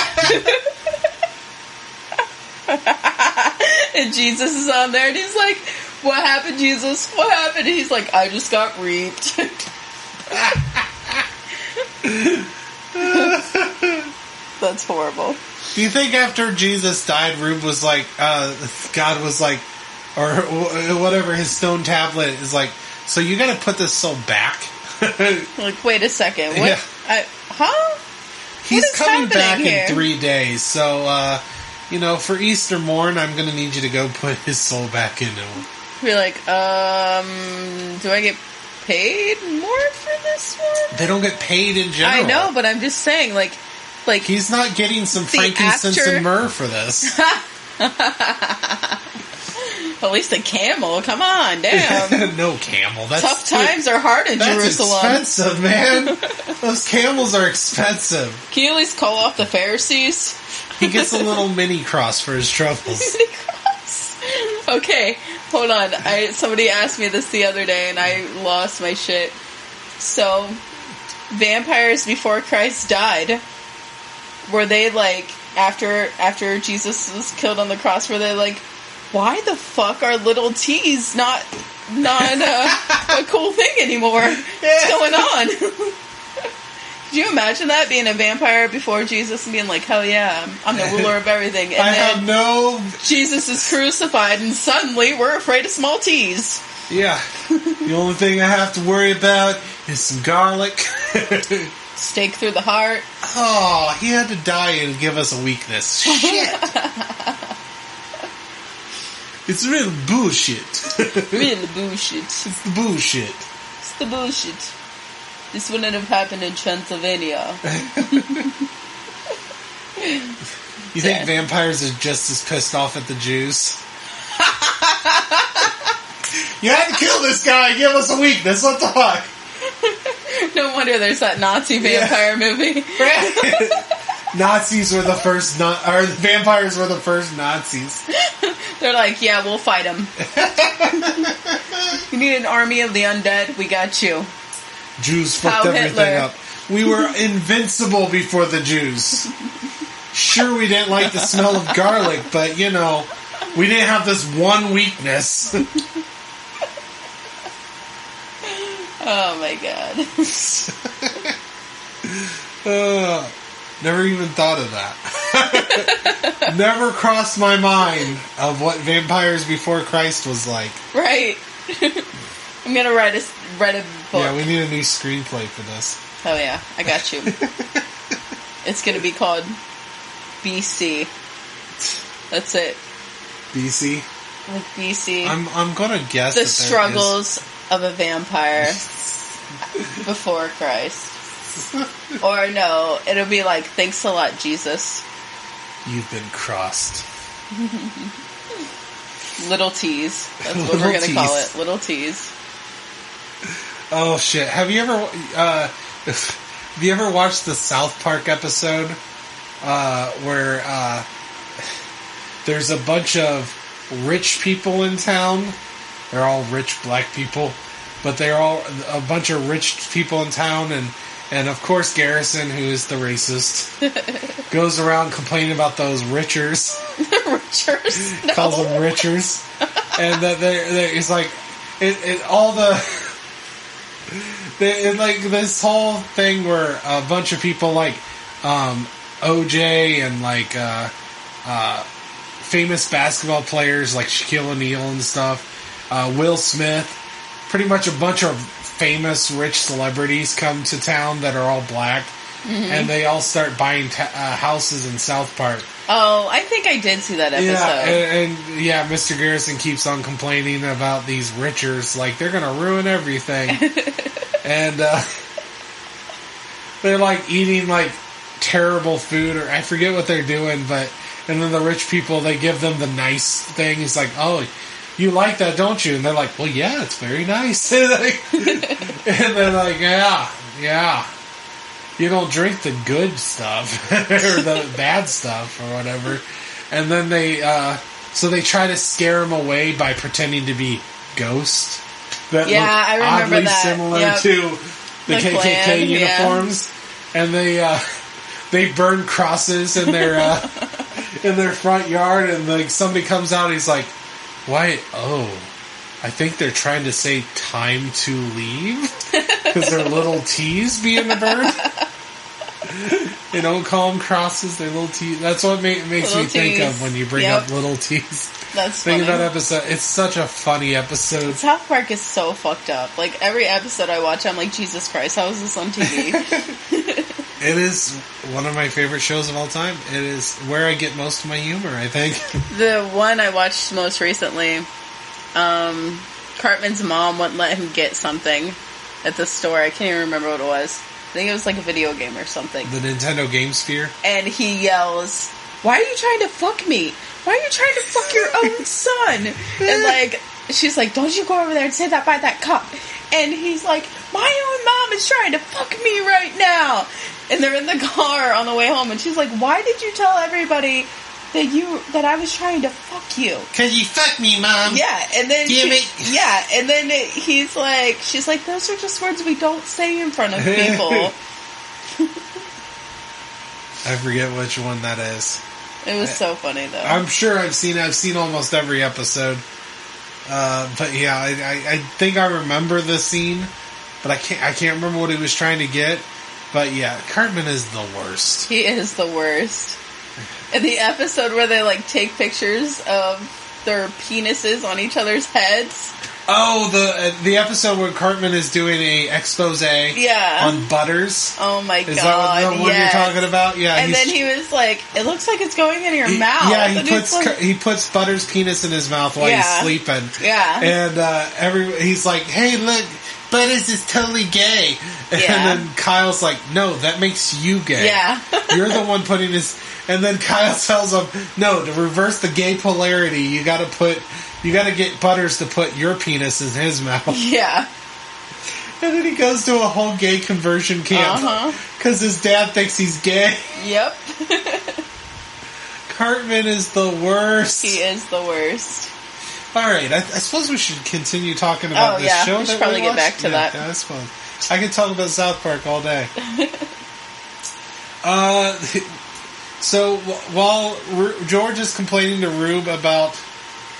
S3: And Jesus is on there and he's like, what happened, Jesus? What happened? And he's like, I just got reaped. That's horrible.
S2: Do you think after Jesus died, Rube was like, God was like, or whatever, his stone tablet is like, so you gotta put this soul back?
S3: Like, wait a second. What?
S2: Yeah.
S3: Huh?
S2: He's coming back
S3: here?
S2: in 3 days, so, for Easter morn, I'm gonna need you to go put his soul back into him.
S3: You're like, do I get paid more for this one?
S2: They don't get paid in general.
S3: I know, but I'm just saying, like
S2: he's not getting some frankincense and myrrh for this.
S3: At least a camel. Come on, damn.
S2: No camel. That's
S3: tough times are hard in Jerusalem.
S2: That's expensive, man. Those camels are expensive.
S3: Can you at least call off the Pharisees?
S2: He gets a little mini cross for his troubles.
S3: Mini cross. Okay, hold on. Somebody asked me this the other day, and I lost my shit. So, vampires before Christ died, were they like after Jesus was killed on the cross? Were they like, why the fuck are little T's not a cool thing anymore? What's going on? Could you imagine that, being a vampire before Jesus and being like, hell yeah, I'm the ruler of everything. And Jesus is crucified and suddenly we're afraid of small T's.
S2: Yeah. The only thing I have to worry about is some garlic.
S3: Stake through the heart.
S2: Oh, he had to die and give us a weakness. Shit. It's real bullshit.
S3: Real bullshit.
S2: It's the bullshit.
S3: It's the bullshit. This wouldn't have happened in Transylvania.
S2: You think vampires are just as pissed off at the Jews? You had to kill this guy. Give us a weakness. What the fuck?
S3: No wonder there's that Nazi vampire movie.
S2: Nazis were the first, or the vampires were the first Nazis.
S3: They're like, yeah, we'll fight them. You need an army of the undead? We got you.
S2: Jews fucked everything up. We were invincible before the Jews. Sure, we didn't like the smell of garlic, but, we didn't have this one weakness.
S3: Oh my god.
S2: Never even thought of that. Never crossed my mind of what vampires before Christ was like.
S3: Right. I'm gonna write a book.
S2: Yeah, we need a new screenplay for this.
S3: Oh yeah, I got you. It's gonna be called BC. That's it.
S2: BC?
S3: Like BC.
S2: I'm gonna guess
S3: the struggles of a vampire before Christ. Or no, it'll be like, thanks a lot, Jesus.
S2: You've been crossed.
S3: Little T's. That's what we're going to call it. Little T's.
S2: Oh shit! Have you ever watched the South Park episode where there's a bunch of rich people in town? They're all rich black people, but they're all a bunch of rich people in town, and And of course, Garrison, who is the racist, goes around complaining about those Richers.
S3: Richers? No.
S2: Calls them Richers. And that it's like, all the, like this whole thing where a bunch of people like, OJ and like, famous basketball players like Shaquille O'Neal and stuff, Will Smith, pretty much a bunch of famous rich celebrities come to town that are all black, and they all start buying houses in South Park.
S3: Oh, I think I did see that episode.
S2: Yeah, and Mr. Garrison keeps on complaining about these Richers, like they're gonna ruin everything. And they're like eating like terrible food, or I forget what they're doing, but and then the rich people, they give them the nice thing. He's like, oh, you like that, don't you? And they're like, well, yeah, it's very nice. And they're like, yeah. You don't drink the good stuff or the bad stuff or whatever. And then so they try to scare him away by pretending to be ghosts that look
S3: I remember
S2: oddly
S3: that.
S2: similar to the KKK
S3: Klan,
S2: uniforms. And they burn crosses in their in their front yard, and like somebody comes out, and he's like, why? Oh, I think they're trying to say time to leave because they're little T's being burned. They don't call them crosses; they're little T's. That's what makes me think of when you bring up little T's.
S3: That's
S2: Think
S3: funny.
S2: of that episode. It's such a funny episode.
S3: South Park is so fucked up. Like every episode I watch, I'm like, Jesus Christ, how is this on TV?
S2: It is one of my favorite shows of all time. It is where I get most of my humor, I think.
S3: The one I watched most recently, Cartman's mom wouldn't let him get something at the store. I can't even remember what it was. I think it was like a video game or something.
S2: The Nintendo Game Sphere.
S3: And he yells, why are you trying to fuck me? Why are you trying to fuck your own son? And like, she's like, don't you go over there and say that by that cop. And he's like, my own mom is trying to fuck me right now. And they're in the car on the way home, and she's like, why did you tell everybody that I was trying to fuck you?
S2: 'Cause you fucked me, Mom.
S3: Yeah, and then she's like, those are just words we don't say in front of people.
S2: I forget which one that is.
S3: It was so funny though.
S2: I'm sure I've seen almost every episode. But yeah, I think I remember the scene, but I can't remember what he was trying to get. But yeah, Cartman is the worst. He
S3: is the worst. In the episode where they like take pictures of their penises on each other's heads.
S2: Oh, the episode where Cartman is doing a expose on Butters.
S3: Oh my god!
S2: Is that the one you're talking about? Yeah.
S3: And then he was like, "It looks like it's going in your mouth."
S2: Yeah, he puts Butters' penis in his mouth while he's sleeping.
S3: Yeah.
S2: And he's like, "Hey, look, Butters is totally gay." And then Kyle's like, "No, that makes you gay.
S3: Yeah.
S2: You're the one putting his." And then Kyle tells him, "No, to reverse the gay polarity, you got to get Butters to put your penis in his mouth."
S3: Yeah.
S2: And then he goes to a whole gay conversion camp because his dad thinks he's gay.
S3: Yep.
S2: Cartman is the worst.
S3: He is the worst.
S2: All right, I suppose we should continue talking about this show.
S3: We should probably get back to that.
S2: Yeah, I suppose. I could talk about South Park all day. So while George is complaining to Rube about...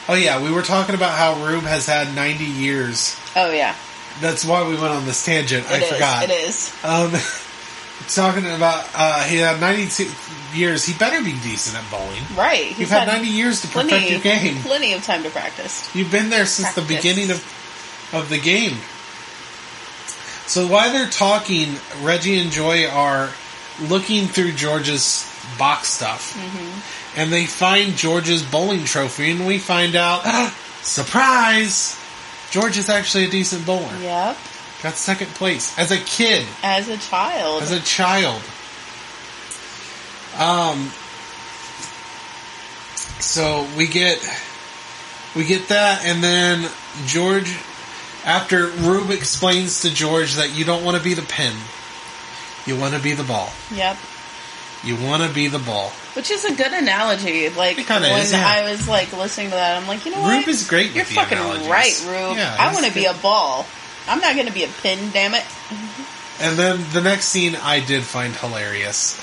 S2: Oh yeah, we were talking about how Rube has had 90 years.
S3: Oh yeah.
S2: That's why we went on this tangent. I forgot.
S3: It is.
S2: Talking about he had 92 years. He better be decent at bowling.
S3: Right.
S2: You've had 90 years to perfect your game.
S3: Plenty of time to practice.
S2: You've been there since the beginning of the game. So while they're talking, Reggie and Joy are looking through George's box stuff. Mm-hmm. And they find George's bowling trophy, and we find out, surprise! George is actually a decent bowler.
S3: Yep.
S2: Got second place. As a kid.
S3: As a child.
S2: So we get that, and then George, after Rube explains to George that you don't want to be the pin, you want to be the ball.
S3: Yep.
S2: You want to be the ball.
S3: Which is a good analogy. Like, when I was like listening to that, I'm like, you know what?
S2: Rube is great with the analogies.
S3: You're fucking right, Rube.
S2: Yeah,
S3: I want to be a ball. I'm not going to be a pin, damn it.
S2: And then the next scene I did find hilarious.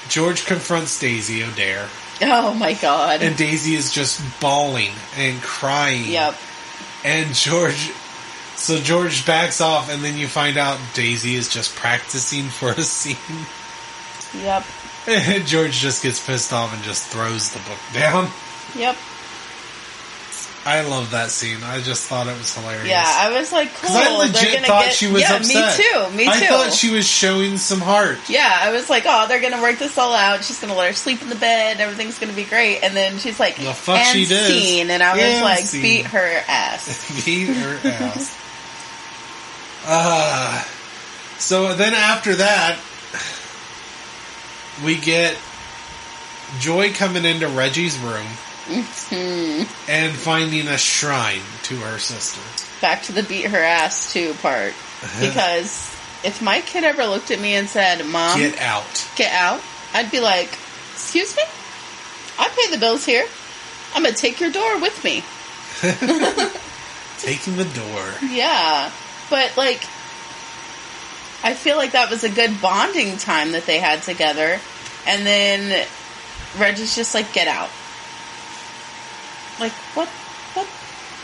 S2: George confronts Daisy O'Dare.
S3: Oh my god.
S2: And Daisy is just bawling and crying.
S3: Yep.
S2: And George backs off, and then you find out Daisy is just practicing for a scene.
S3: Yep.
S2: And George just gets pissed off and just throws the book down.
S3: Yep.
S2: I love that scene. I just thought it was hilarious.
S3: Yeah, I was like, cool.
S2: Because I legit thought she was upset.
S3: Me too.
S2: I thought she was showing some heart.
S3: Yeah, I was like, oh, they're going to work this all out. She's going to let her sleep in the bed. Everything's going to be great. And then she's like,
S2: the fuck
S3: and
S2: she did.
S3: Scene. And I was like, beat her ass.
S2: Beat her ass. So then after that, we get Joy coming into Reggie's room.
S3: Mm-hmm.
S2: And finding a shrine to her sister.
S3: Back to the beat her ass too part. Because if my kid ever looked at me and said, Mom,
S2: get out,
S3: I'd be like, excuse me? I pay the bills here. I'm going to take your door with me.
S2: Taking the door.
S3: Yeah. But like, I feel like that was a good bonding time that they had together. And then Reggie's just like, get out. Like, what?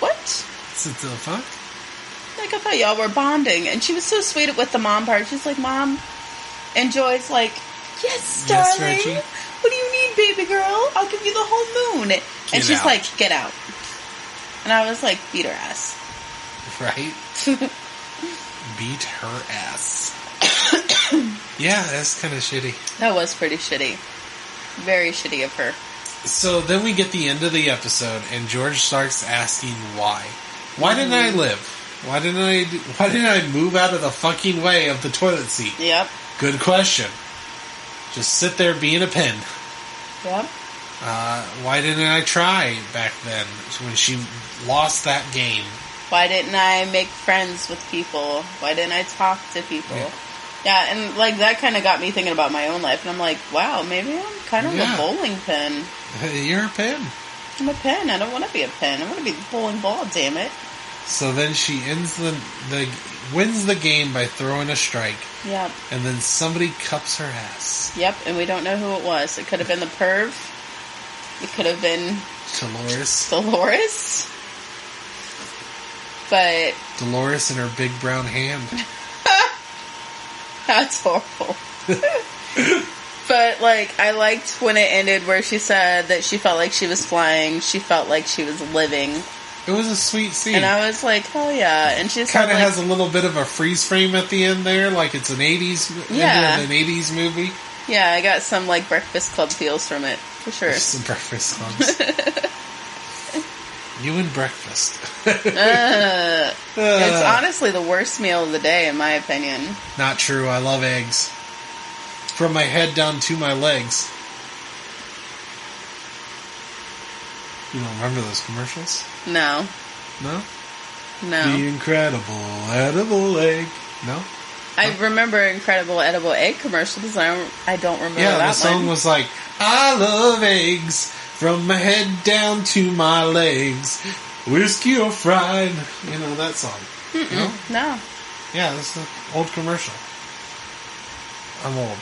S3: What
S2: the fuck?
S3: Like, I thought y'all were bonding. And she was so sweet with the mom part. She's like, Mom. And Joy's like, yes, darling.
S2: Yes, Reggie.
S3: What do you need, baby girl? I'll give you the whole moon. And she's like, get out. And I was like, beat her ass.
S2: Right? Beat her ass. Yeah, that's kind of shitty. That
S3: was pretty shitty. Very shitty of her.
S2: So then we get the end of the episode, and George starts asking why. Why didn't I live? Why didn't I move out of the fucking way of the toilet seat?
S3: Yep.
S2: Good question. Just sit there being a pin.
S3: Yep.
S2: Why didn't I try back then when she lost that game?
S3: Why didn't I make friends with people? Why didn't I talk to people? Yeah, and like that kind of got me thinking about my own life, and I'm like, wow, maybe I'm kind of a bowling pin.
S2: You're a pin.
S3: I'm a pin. I don't want to be a pin. I want to be the bowling ball. Damn it!
S2: So then she wins the game by throwing a strike.
S3: Yep.
S2: And then somebody cups her ass.
S3: Yep, and we don't know who it was. It could have been the perv. It could have been Dolores. But
S2: Dolores and her big brown hand.
S3: That's horrible. But, like, I liked when it ended where she said that she felt like she was flying. She felt like she was living.
S2: It was a sweet scene.
S3: And I was like, oh, yeah. And she
S2: kind of has a little bit of a freeze frame at the end there, like it's an 80s, an 80s movie.
S3: Yeah, I got some, like, Breakfast Club feels from it, for sure.
S2: Some Breakfast Clubs. You and breakfast.
S3: It's honestly the worst meal of the day, in my opinion.
S2: Not true. I love eggs. From my head down to my legs. You don't remember those commercials?
S3: No.
S2: No?
S3: No.
S2: The incredible edible egg. No?
S3: I remember Incredible Edible Egg commercials. I don't remember that one.
S2: Yeah, the song was like, I love eggs. From my head down to my legs, whiskey or fried. You know that song?
S3: No.
S2: Yeah, that's an old commercial. I'm old.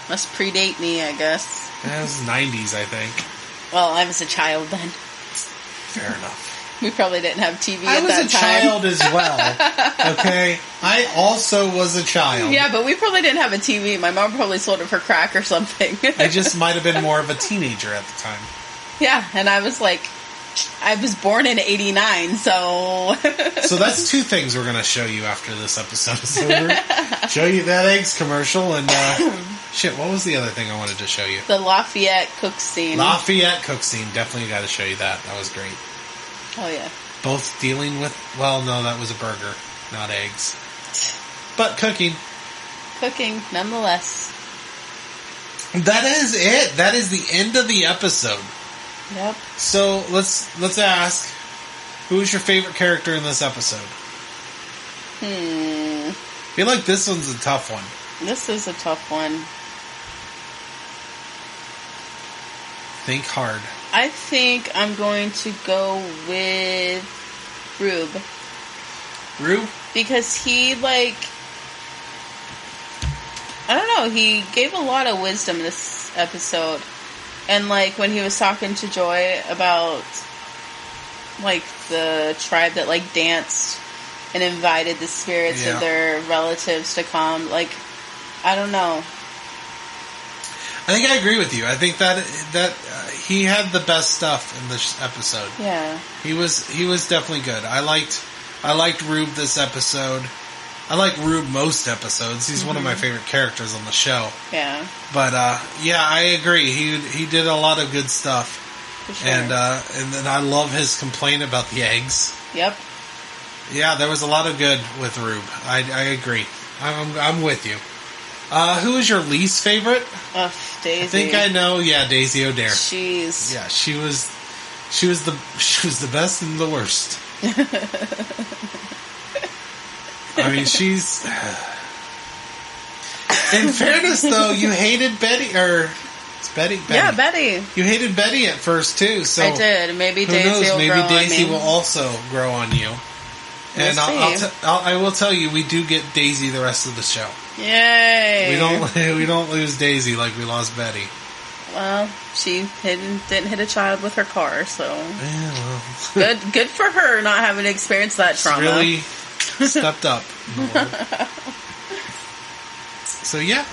S3: Must predate me, I guess.
S2: It was 90s, I think.
S3: Well, I was a child then.
S2: Fair enough.
S3: We probably didn't have TV
S2: I
S3: at that time.
S2: I was a child as well. Okay? I also was a child.
S3: Yeah, but we probably didn't have a TV. My mom probably sold it for crack or something.
S2: I just might have been more of a teenager at the time.
S3: Yeah, and I was like, I was born in 89, so...
S2: So that's two things we're going to show you after this episode is over. Show you that eggs commercial, and shit, what was the other thing I wanted to show you?
S3: The Lafayette cook scene.
S2: Lafayette cook scene, definitely got to show you that. That was great.
S3: Oh, yeah.
S2: Both dealing with, well, no, that was a burger, not eggs. But cooking.
S3: Cooking, nonetheless.
S2: That is it. That is the end of the episode.
S3: Yep.
S2: So let's ask, who is your favorite character in this episode? I feel like this one's a tough one.
S3: This is a tough one.
S2: Think hard.
S3: I think I'm going to go with Rube.
S2: Rube?
S3: Because he, like, I don't know, he gave a lot of wisdom this episode. And, like, when he was talking to Joy about, like, the tribe that, like, danced and invited the spirits of their relatives to come, like, I don't know.
S2: I think I agree with you. I think that he had the best stuff in this episode.
S3: Yeah.
S2: He was definitely good. I liked Rube this episode. I like Rube most episodes. He's one of my favorite characters on the show.
S3: Yeah.
S2: But yeah, I agree. He did a lot of good stuff.
S3: For sure.
S2: And then I love his complaint about the eggs.
S3: Yep.
S2: Yeah, there was a lot of good with Rube. I agree. I'm with you. Who is your least favorite?
S3: Daisy.
S2: I think I know. Yeah, Daisy O'Dare.
S3: Jeez.
S2: Yeah, she was the best and the worst. I mean, she's. In fairness, though, you hated Betty, or it's Betty.
S3: Yeah, Betty.
S2: You hated Betty at first too. So
S3: I did. Maybe
S2: who
S3: Daisy
S2: knows?
S3: will
S2: Maybe
S3: grow
S2: Daisy
S3: on me.
S2: will also grow on you. And
S3: We'll see.
S2: I will tell you, we do get Daisy the rest of the show.
S3: Yay!
S2: We don't lose Daisy like we lost Betty.
S3: Well, she didn't hit a child with her car, so
S2: Yeah, well,
S3: good for her not having to experience that trauma.
S2: really stepped up. So yeah,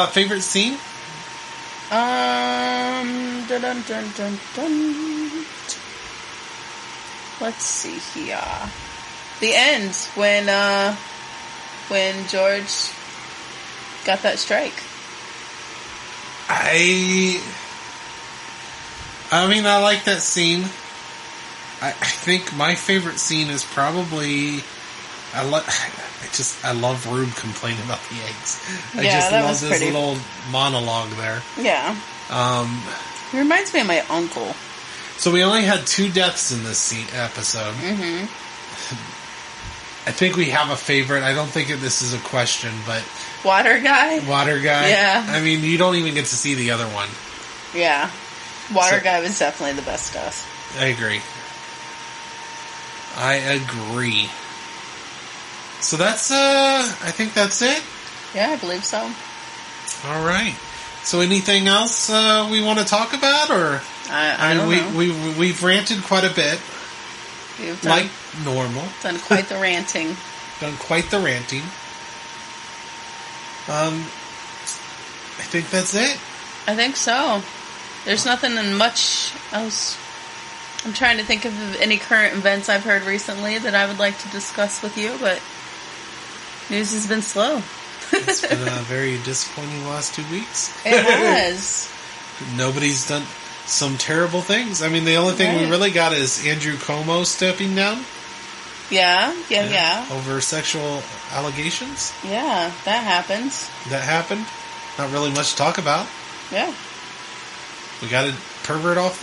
S2: favorite scene?
S3: Dun, dun, dun, dun, dun. Let's see here. The end when George got that strike.
S2: I mean, I like that scene. I think my favorite scene is probably I love Rube complaining about the eggs. I just love his little monologue there.
S3: Yeah. It reminds me of my uncle.
S2: So we only had 2 deaths in this episode.
S3: Mm-hmm.
S2: I think we have a favorite. I don't think this is a question, but
S3: Water guy?
S2: Water guy?
S3: Yeah.
S2: I mean, you don't even get to see the other one.
S3: Yeah. Water guy was definitely the best death.
S2: I agree. So that's, I think that's it.
S3: Yeah, I believe so.
S2: All right. So anything else we want to talk about, or
S3: I don't know.
S2: We've ranted quite a bit,
S3: You've
S2: like normal.
S3: done quite the ranting.
S2: Done quite the ranting. I think that's it.
S3: I think so. There's nothing much else. I'm trying to think of any current events I've heard recently that I would like to discuss with you, but news has been slow.
S2: It's been a very disappointing last 2 weeks.
S3: It has.
S2: Nobody's done some terrible things. I mean, the only thing we really got is Andrew Cuomo stepping down.
S3: Yeah.
S2: Over sexual allegations.
S3: Yeah, that happens.
S2: That happened. Not really much to talk about.
S3: Yeah.
S2: We got a pervert out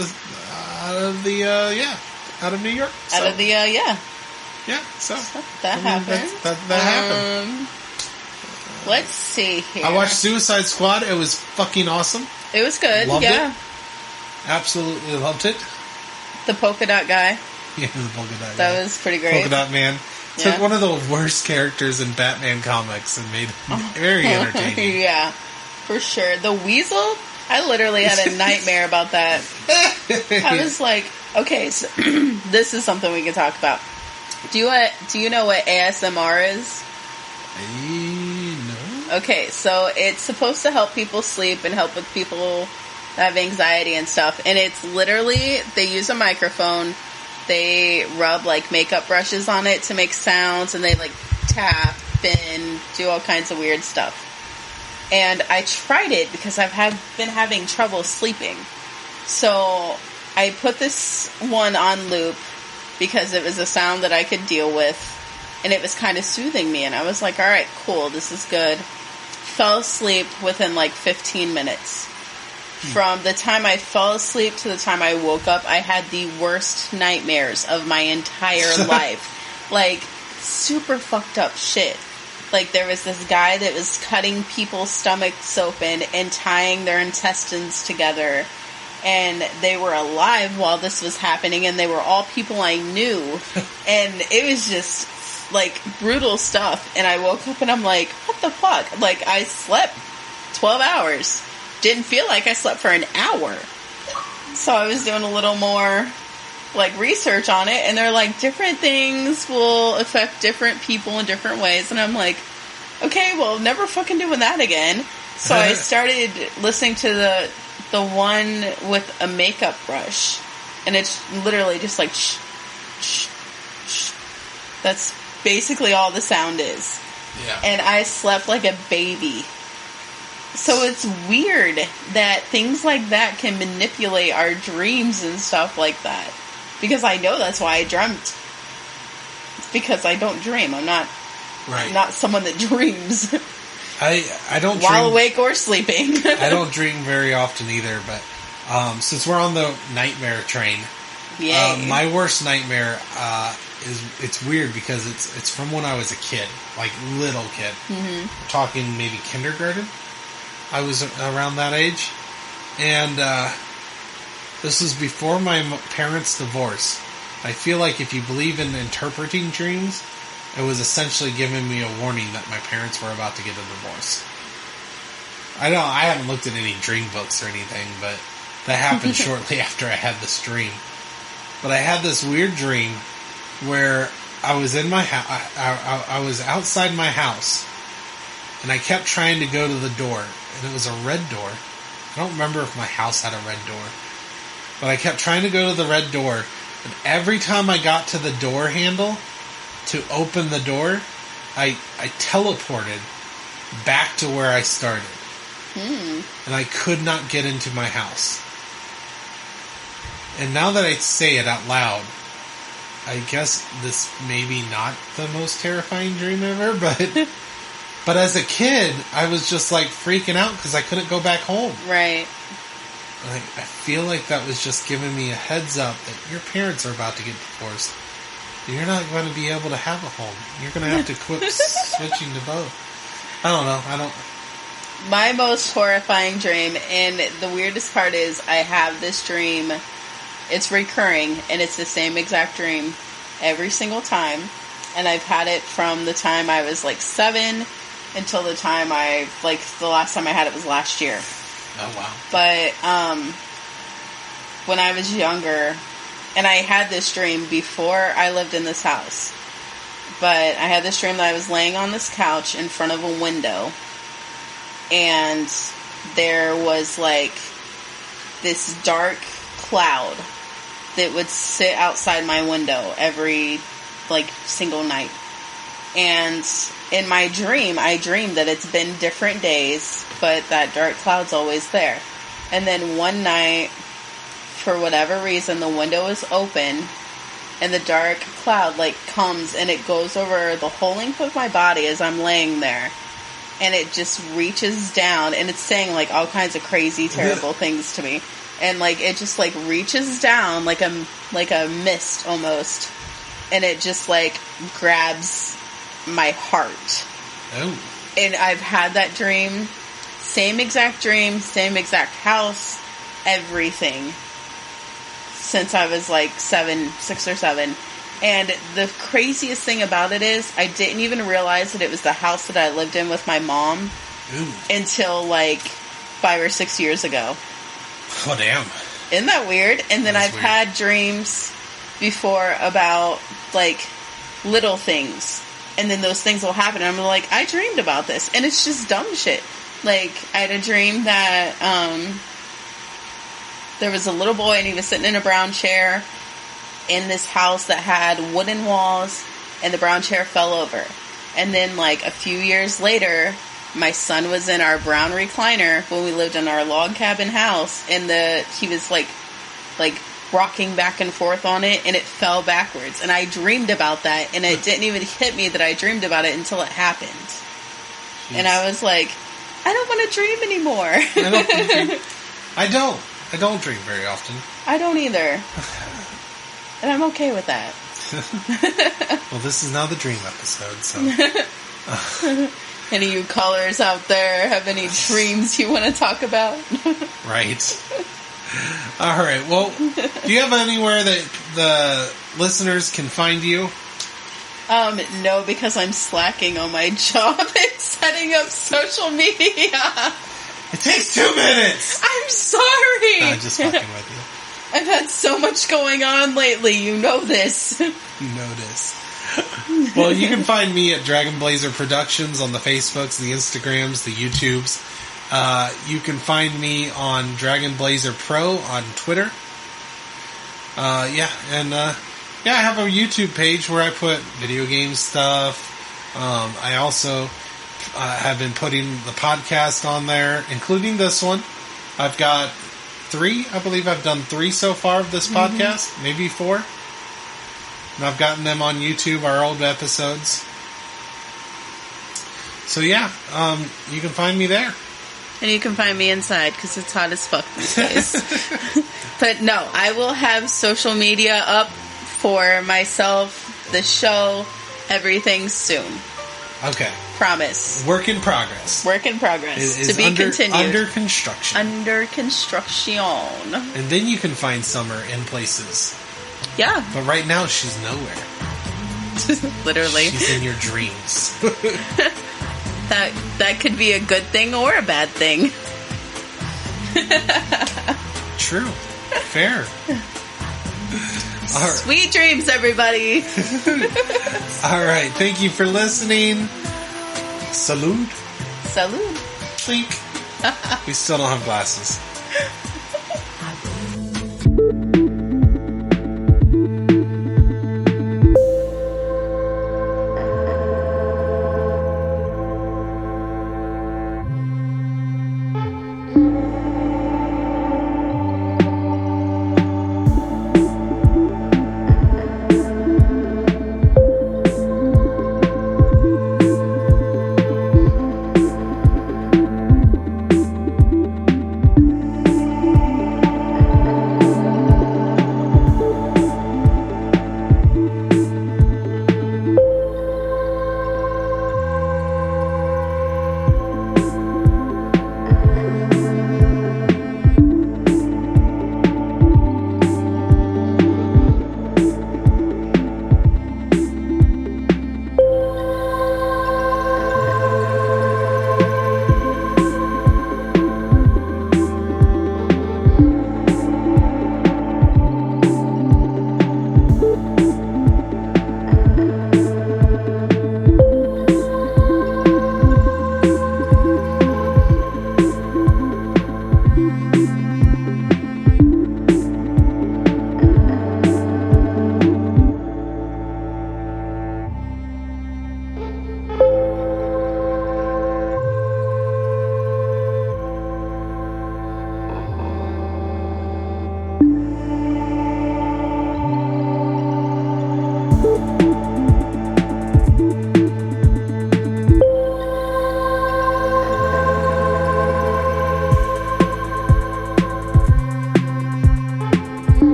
S2: of New York.
S3: Out of the,
S2: Yeah, so.
S3: That happened.
S2: That happened.
S3: Let's see here.
S2: I watched Suicide Squad. It was fucking awesome.
S3: It was good,
S2: Loved
S3: yeah.
S2: it. Absolutely loved it.
S3: The polka dot guy.
S2: Yeah, the polka dot guy.
S3: That was pretty great.
S2: Polka dot man.
S3: Yeah.
S2: Took one of the worst characters in Batman comics and made him very entertaining.
S3: Yeah, for sure. The Weasel, I literally had a nightmare about that. I was like, okay, so this is something we can talk about. Do you know what ASMR is?
S2: No.
S3: Okay, so it's supposed to help people sleep and help with people that have anxiety and stuff. And it's literally, they use a microphone, they rub like makeup brushes on it to make sounds, and they like tap and do all kinds of weird stuff. And I tried it because I've been having trouble sleeping. So I put this one on loop because it was a sound that I could deal with, and it was kind of soothing me, and I was like, alright, cool, this is good. Fell asleep within like 15 minutes. From the time I fell asleep to the time I woke up, I had the worst nightmares of my entire life. Like, super fucked up shit. Like, there was this guy that was cutting people's stomachs open and tying their intestines together. And they were alive while this was happening, and they were all people I knew. And it was just like, brutal stuff. And I woke up and I'm like, what the fuck? Like, I slept 12 hours. Didn't feel like I slept for an hour. So I was doing a little more, like, research on it. And they're like, different things will affect different people in different ways. And I'm like, okay, well, never fucking doing that again. So I started listening to the one with a makeup brush. And it's literally just like, shh, shh, shh. That's basically all the sound is.
S2: Yeah.
S3: And I slept like a baby. So it's weird that things like that can manipulate our dreams and stuff like that. Because I know that's why I dreamt. It's because I don't dream. I'm not someone that dreams.
S2: I don't
S3: while
S2: dream,
S3: awake or sleeping.
S2: I don't dream very often either, but since we're on the nightmare train, my worst nightmare it's weird because it's from when I was a kid, like little kid. Mm-hmm. We're talking maybe kindergarten. I was around that age, and this was before my parents' divorce. I feel like if you believe in interpreting dreams, it was essentially giving me a warning that my parents were about to get a divorce. I haven't looked at any dream books or anything, but that happened shortly after I had this dream. But I had this weird dream where I was in my I was outside my house, and I kept trying to go to the door, and it was a red door. I don't remember if my house had a red door, but I kept trying to go to the red door, and every time I got to the door handle to open the door, I teleported back to where I started. And I could not get into my house. And now that I say it out loud, I guess this may be not the most terrifying dream ever, but as a kid, I was just like freaking out because I couldn't go back home.
S3: Right.
S2: I feel like that was just giving me a heads up that your parents are about to get divorced. You're not going to be able to have a home. You're going to have to quit switching to both. I don't know.
S3: My most horrifying dream, and the weirdest part is I have this dream. It's recurring, and it's the same exact dream every single time. And I've had it from the time I was like 7 until the time the last time I had it was last year.
S2: Oh, wow.
S3: But when I was younger, and I had this dream before I lived in this house, but I had this dream that I was laying on this couch in front of a window, and there was like this dark cloud that would sit outside my window every like single night. And in my dream, I dreamed that it's been different days, but that dark cloud's always there. And then one night, for whatever reason, the window is open, and the dark cloud, like, comes, and it goes over the whole length of my body as I'm laying there. And it just reaches down, and it's saying, like, all kinds of crazy, terrible things to me. And, like, it just, like, reaches down like a mist, almost. And it just, like, grabs my heart.
S2: Oh.
S3: And I've had that dream, same exact house, everything, since I was like 6 or 7. And the craziest thing about it is I didn't even realize that it was the house that I lived in with my mom until like 5 or 6 years ago.
S2: Oh, damn.
S3: Isn't that weird? And then I've
S2: weird.
S3: had dreams before about like little things. And then those things will happen. And I'm like, I dreamed about this. And it's just dumb shit. Like, I had a dream that there was a little boy and he was sitting in a brown chair in this house that had wooden walls, and the brown chair fell over. And then, like, a few years later, my son was in our brown recliner when we lived in our log cabin house, and he was, like rocking back and forth on it, and it fell backwards. And I dreamed about that, and it didn't even hit me that I dreamed about it until it happened. Jeez. And I was like, I don't want to dream anymore.
S2: I don't dream very often.
S3: I don't either. And I'm okay with that.
S2: Well, this is now the dream episode, so...
S3: Any of you callers out there have any dreams you want to talk about?
S2: Right. All right. Well, do you have anywhere that the listeners can find you?
S3: No, because I'm slacking on my job and setting up social media.
S2: It takes 2 minutes!
S3: I'm sorry!
S2: No, I'm just fucking with you.
S3: I've had so much going on lately, you know this.
S2: You know this. Well, you can find me at Dragon Blazer Productions on the Facebooks, the Instagrams, the YouTubes. You can find me on Dragon Blazer Pro on Twitter. I have a YouTube page where I put video game stuff. I also have been putting the podcast on there, including this one. I've got 3. I believe I've done 3 so far of this podcast, maybe 4. And I've gotten them on YouTube, our old episodes. So yeah, you can find me there.
S3: And you can find me inside, because it's hot as fuck these days. But no, I will have social media up for myself, the show, everything soon.
S2: Okay.
S3: Promise.
S2: Work in progress.
S3: Work in progress.
S2: It
S3: to be continued.
S2: Under construction.
S3: Under construction.
S2: And then you can find Summer in places.
S3: Yeah.
S2: But right now, she's nowhere.
S3: Literally.
S2: She's in your dreams.
S3: That could be a good thing or a bad thing.
S2: True. Fair. All right.
S3: Sweet dreams, everybody.
S2: All right. Thank you for listening. Salud.
S3: Salud.
S2: Clink. We still don't have glasses.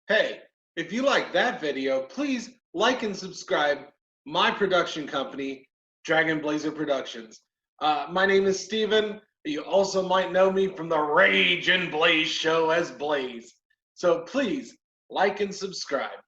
S2: Hey, if you like that video, please like and subscribe my production company, Dragon Blazer Productions. My name is Steven. You also might know me from the Rage and Blaze show as Blaze. So please like and subscribe.